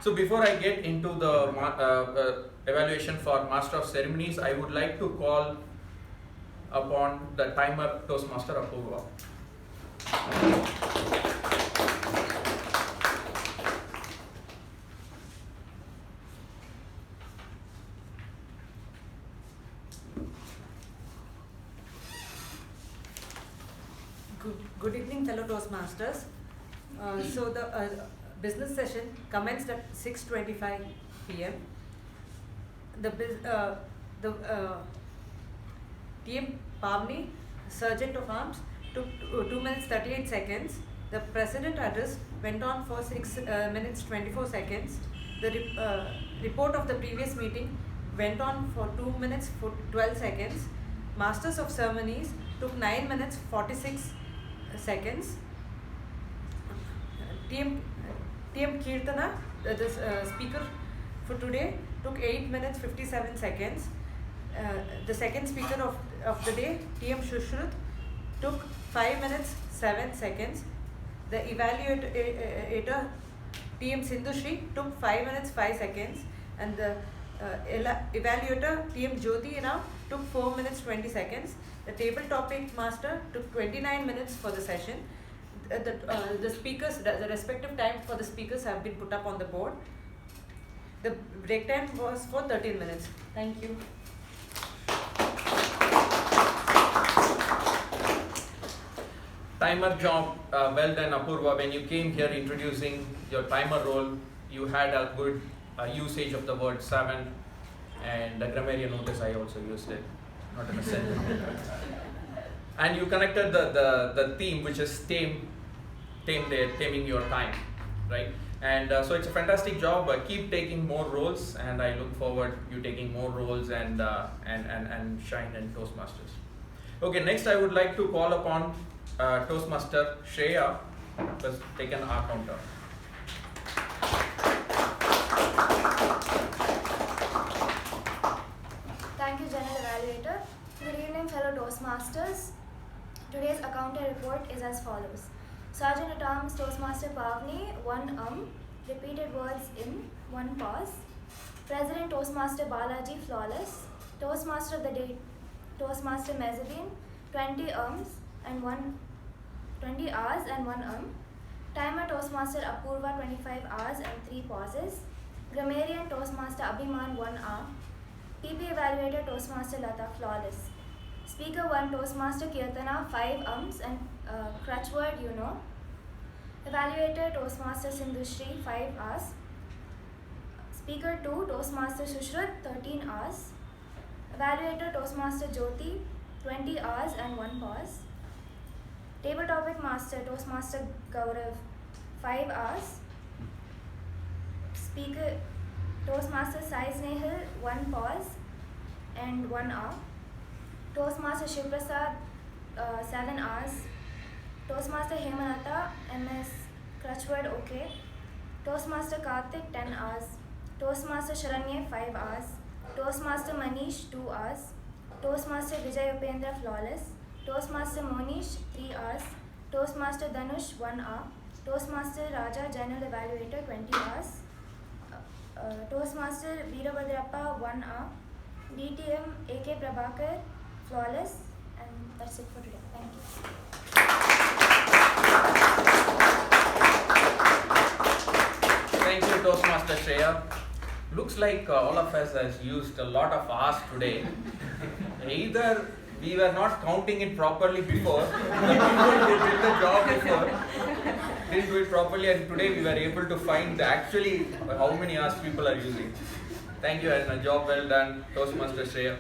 So before I get into the evaluation for Master of Ceremonies, I would like to call upon the timer Toastmaster Apoorva. Good evening, fellow Toastmasters. So the business session commenced at 6:25 p.m. The team Pavani, Sergeant of Arms, took 2 minutes 38 seconds. The President address went on for 6 minutes 24 seconds. The report of the previous meeting went on for 2 minutes 12 seconds. Masters of Ceremonies took 9 minutes 46 seconds. Team Keerthana, the speaker for today, took 8 minutes 57 seconds. The second speaker of the day, TM Sushruth, took 5 minutes 7 seconds. The evaluator, TM Sindhushree, took 5 minutes 5 seconds. And the evaluator, TM Jyothi, now took 4 minutes 20 seconds. The table topic master took 29 minutes for the session. The speakers, the respective time for the speakers have been put up on the board. The break time was for 13 minutes. Thank you. Timer job, well done Apoorva. When you came here introducing your timer role, you had a good usage of the word 7, and the Grammarian notice I also used it, not in a sentence. And you connected the theme, which is Tame there, taming your time, right? And so it's a fantastic job. Keep taking more roles, and I look forward you taking more roles and shine in Toastmasters. Okay, next I would like to call upon Toastmaster Shreya to take an R counter. Thank you, General Evaluator. Good evening, fellow Toastmasters. Today's accounting report is as follows. Sergeant at Arms Toastmaster Pavani, 1 repeated words in, 1 pause. President Toastmaster Balaji, flawless. Toastmaster of the day, Toastmaster Mehjabin, 20 and 20 hours and 1 Timer Toastmaster Apoorva, 25 hours and 3 pauses. Grammarian Toastmaster Abhimaan, 1 hour. PP Evaluator Toastmaster Latha, flawless. Speaker 1 Toastmaster Keerthana, 5 and crutch word, you know. Evaluator Toastmaster Sindhushree, 5 hours. Speaker 2 Toastmaster Sushruth, 13 hours. Evaluator Toastmaster Jyothi, 20 hours and 1 pause. Table topic master Toastmaster Gaurav, 5 hours. Speaker Toastmaster Sai Snehal, 1 pause and 1 hour. Toastmaster Shivaprasad, 7 hours. Toastmaster Hemalatha MS, crutch word okay. Toastmaster Karthik, 10 hours. Toastmaster Sharanye, 5 hours. Toastmaster Mohnish, 2 hours. Toastmaster Vijay, flawless. Toastmaster Mohnish, 3 hours. Toastmaster Dhanush, 1 hour. Toastmaster Raja, General Evaluator, 20 hours. Toastmaster Veerabhadrappa, 1 hour. DTM K Prabhakara, flawless, and that's it for today. Thank you. Thank you, Toastmaster Shreya. Looks like all of us has used a lot of hours today. Either we were not counting it properly before, the people who did the job before didn't do it properly, and today we were able to find actually how many hours people are using. Thank you, and a job well done, Toastmaster Shreya.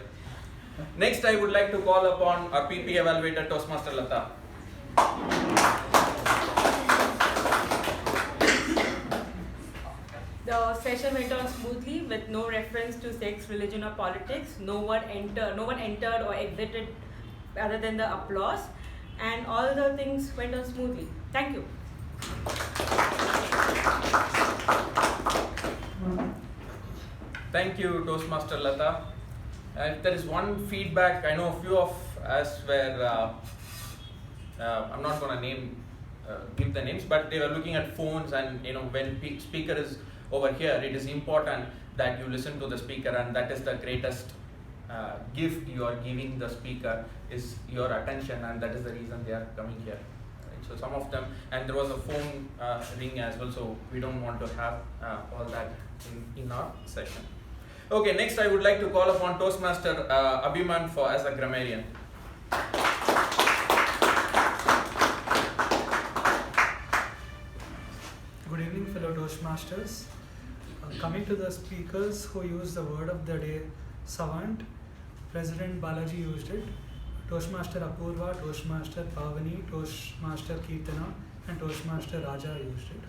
Next, I would like to call upon our PP Evaluator, Toastmaster Latha. The session went on smoothly with no reference to sex, religion or politics. No one entered or exited other than the applause, and all the things went on smoothly. Thank you. Thank you, Toastmaster Latha. If there is one feedback, I know a few of us were, I'm not going to give the names, but they were looking at phones, and when speaker is over here, it is important that you listen to the speaker, and that is the greatest gift you are giving the speaker is your attention, and that is the reason they are coming here. Right? So some of them, and there was a phone ring as well, so we don't want to have all that in our session. Okay, next I would like to call upon Toastmaster Abhimaan as a grammarian. Good evening, fellow Toastmasters. Coming to the speakers who used the word of the day, savant, President Balaji used it, Toastmaster Apoorva, Toastmaster Pavani, Toastmaster Keerthana, and Toastmaster Raja used it.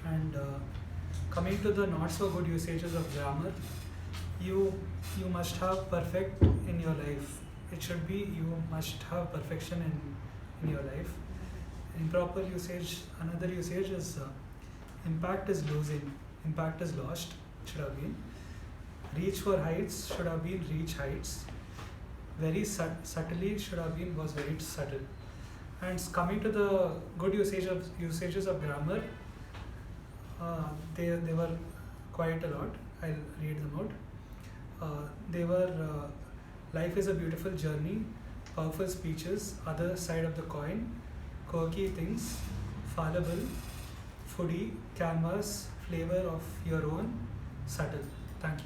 And coming to the not so good usages of grammar, you must have perfect in your life. It should be you must have perfection in your life. Improper usage, another usage is impact is losing, impact is lost, should have been. Reach for heights should have been reach heights. Very subtly should have been was very subtle. And coming to the good usages of grammar, they were quite a lot. I'll read them out. They were life is a beautiful journey, powerful speeches, other side of the coin, quirky things, fallible, foodie, canvas, flavor of your own, subtle. Thank you.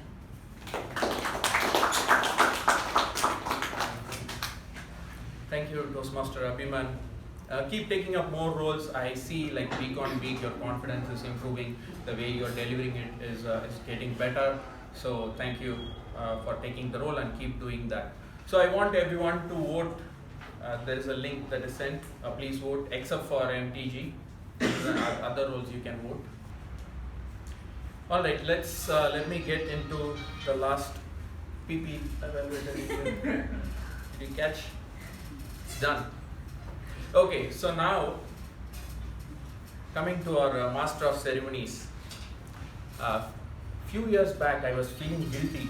Thank you, Toastmaster Abhimaan. Keep taking up more roles. I see like week on week your confidence is improving. The way you're delivering it is getting better. So thank you for taking the role and keep doing that. So I want everyone to vote. There is a link that is sent. Please vote except for MTG. Other roles you can vote. All right, let me get into the last PP evaluator. Did you catch? It's done. Okay, so now coming to our Master of Ceremonies. Few years back, I was feeling guilty.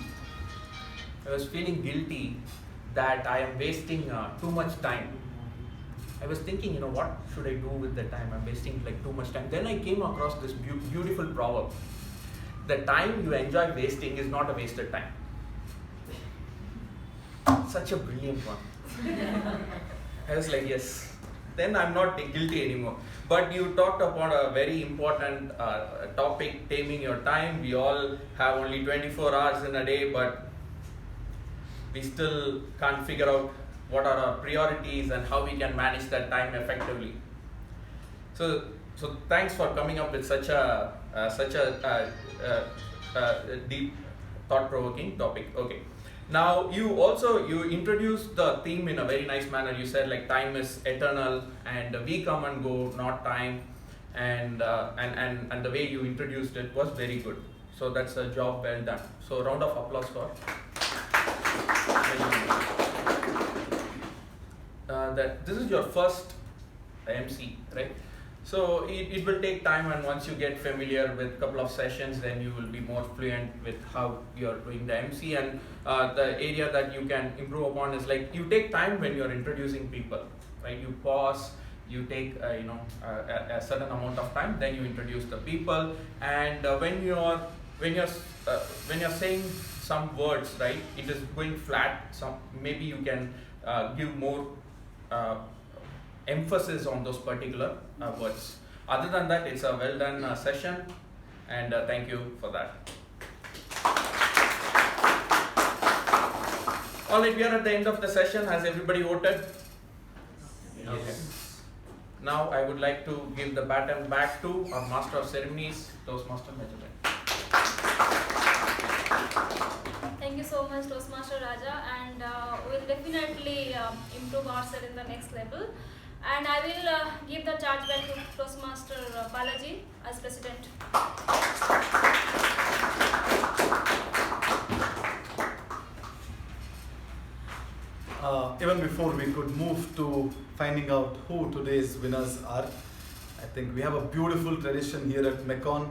That I am wasting too much time. I was thinking, what should I do with the time? I'm wasting like too much time. Then I came across this beautiful proverb. The time you enjoy wasting is not a wasted time. Such a brilliant one. I was like, yes. Then I'm not guilty anymore. But you talked about a very important topic, taming your time. We all have only 24 hours in a day, but we still can't figure out what are our priorities and how we can manage that time effectively. So thanks for coming up with such a deep, thought-provoking topic. Okay. Now you introduced the theme in a very nice manner. You said like time is eternal and we come and go, not time, and the way you introduced it was very good. So that's a job well done. So round of applause for that. This is your first MC, right? So it will take time, and once you get familiar with a couple of sessions, then you will be more fluent with how you're doing the MC. And the area that you can improve upon is like you take time when you're introducing people, right? You pause, you take a certain amount of time, then you introduce the people. And when you're saying some words, right? It is going flat. Some maybe you can give more emphasis on those particular words. Other than that, it's a well done session, and thank you for that. All right, we are at the end of the session. Has everybody voted? Yes. Okay. Now I would like to give the baton back to our Master of Ceremonies, Toastmaster Mehjabin. Thank you so much, Toastmaster Raja, and we'll definitely improve ourselves in the next level. And I will give the charge back to Toastmaster Balaji as President. Even before we could move to finding out who today's winners are, I think we have a beautiful tradition here at MECON.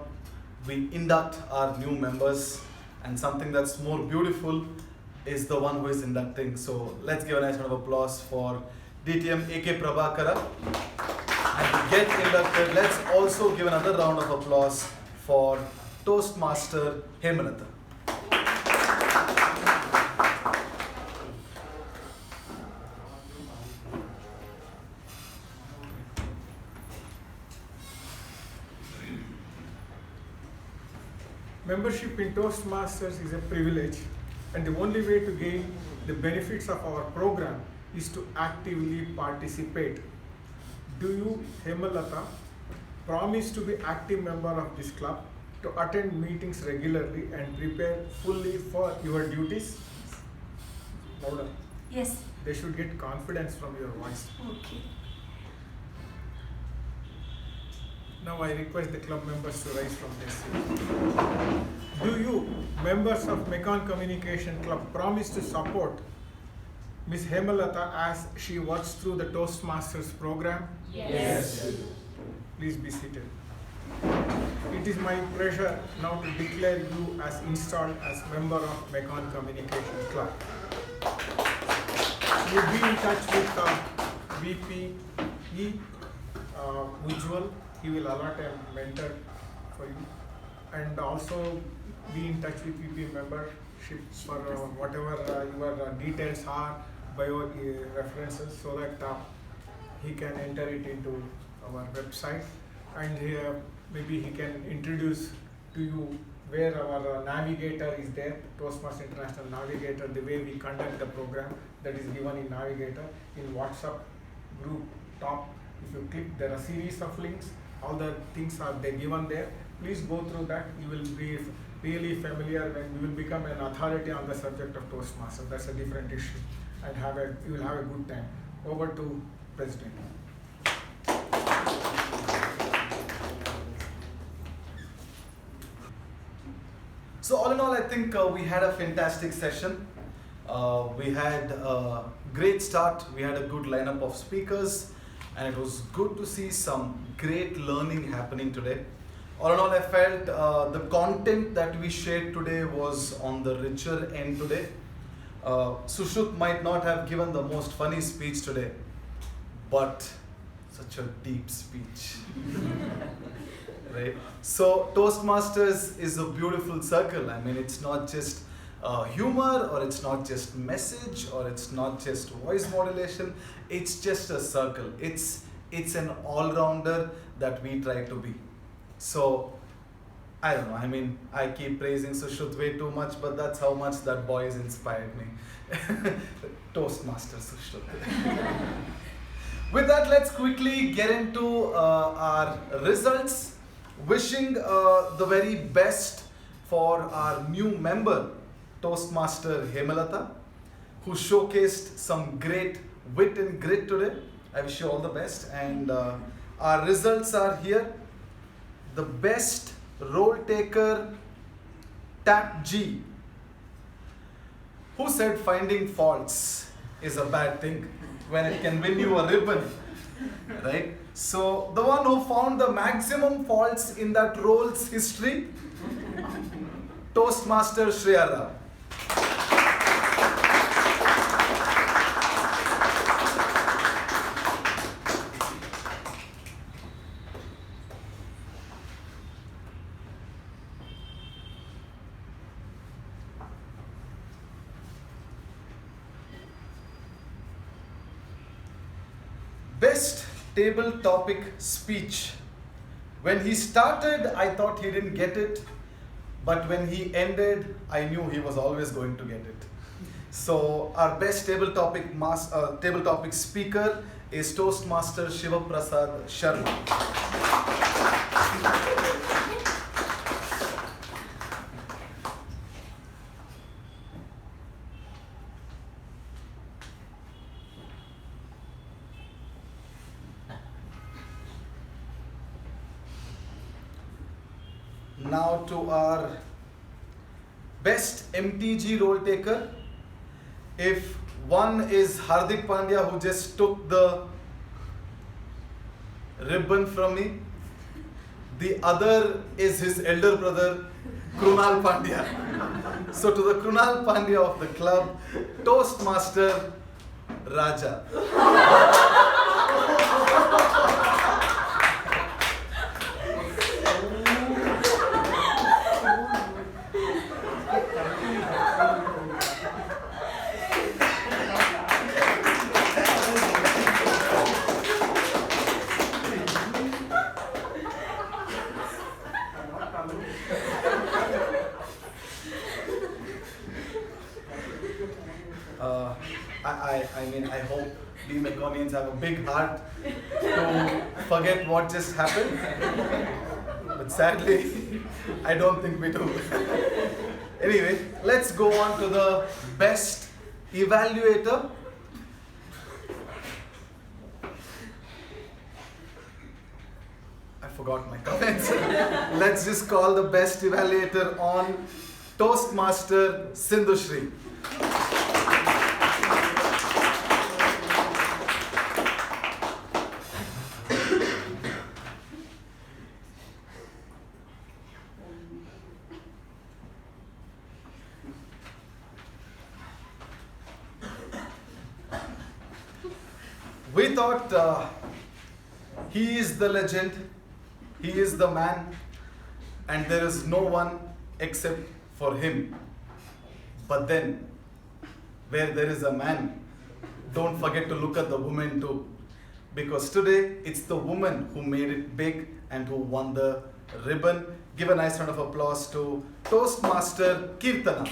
We induct our new members, and something that's more beautiful is the one who is inducting. So let's give a nice round of applause for DTM K Prabhakara. And to get inducted, let's also give another round of applause for Toastmaster Hemalatha. Membership in Toastmasters is a privilege, and the only way to gain the benefits of our program is to actively participate. Do you, Hemalatha, promise to be active member of this club, to attend meetings regularly and prepare fully for your duties? Louder. Yes. They should get confidence from your voice. Okay. Now I request the club members to rise from their seats. Do you, members of MECON Communication Club, promise to support Ms. Hemalatha as she works through the Toastmasters program? Yes. Please be seated. It is my pleasure now to declare you as installed as member of MECON Communication Club. You be in touch with VP Vijay. He will allot a mentor for you, and also be in touch with VP membership for whatever your details are, bio references, so that he can enter it into our website, and maybe he can introduce to you where our navigator is there, Toastmasters International Navigator, the way we conduct the program, that is given in Navigator. In WhatsApp group top, if you click, there are a series of links. All the things are they given there. Please go through that. You will be really familiar when you will become an authority on the subject of Toastmasters. That's a different issue, and you will have a good time. Over to President. So all in all, I think we had a fantastic session. We had a great start. We had a good lineup of speakers, and it was good to see some great learning happening today. All in all, I felt the content that we shared today was on the richer end today. Sushruth might not have given the most funny speech today, but such a deep speech. Right? So Toastmasters is a beautiful circle. I mean, it's not just humor, or it's not just message, or it's not just voice modulation. It's just a circle. It's an all-rounder that we try to be. So I don't know. I mean, I keep praising Sushruth way too much, but that's how much that boy has inspired me. Toastmaster Sushruth. With that, let's quickly get into our results. Wishing the very best for our new member, Toastmaster Hemalatha, who showcased some great wit and grit today. I wish you all the best. And our results are here. The best role taker, Tap G, who said finding faults is a bad thing when it can win you a ribbon, right? So the one who found the maximum faults in that role's history, Toastmaster Shreya. Best table topic speech. When he started, I thought he didn't get it, but when he ended, I knew he was always going to get it. So our best table topic speaker is Toastmaster Shivaprasad Sharma. Now to our best MTG role taker. If one is Hardik Pandya, who just took the ribbon from me, the other is his elder brother, Krunal Pandya. So to the Krunal Pandya of the club, Toastmaster Raja. I hope we Meconians have a big heart to forget what just happened. But sadly, I don't think we do. Anyway, let's go on to the best evaluator. I forgot my comments. Let's just call the best evaluator on Toastmaster Sindhushree. We thought he is the legend, he is the man, and there is no one except for him. But then, where there is a man, don't forget to look at the woman too. Because today, it's the woman who made it big and who won the ribbon. Give a nice round of applause to Toastmaster Keerthana.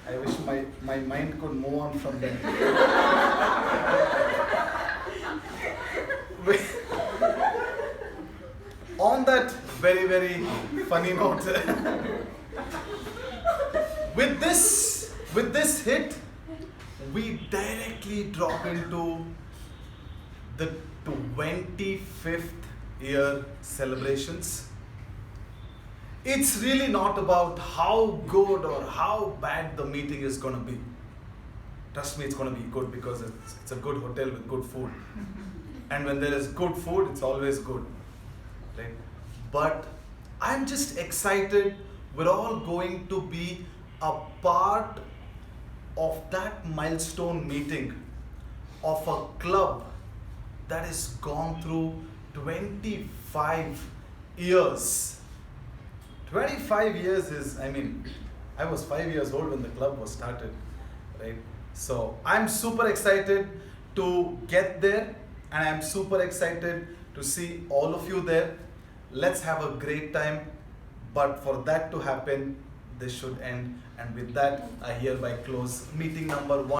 I wish my mind could move on from there. On that very, very funny note, with this hit, we directly drop into the 25th year celebrations. It's really not about how good or how bad the meeting is going to be. Trust me, it's going to be good because it's a good hotel with good food. And when there is good food, it's always good. Right? But I'm just excited. We're all going to be a part of that milestone meeting of a club that has gone through 25 years. 25 years is, I was 5 years old when the club was started, right? So I'm super excited to get there, and I'm super excited to see all of you there. Let's have a great time, but for that to happen, this should end. And with that, I hereby close meeting number 1.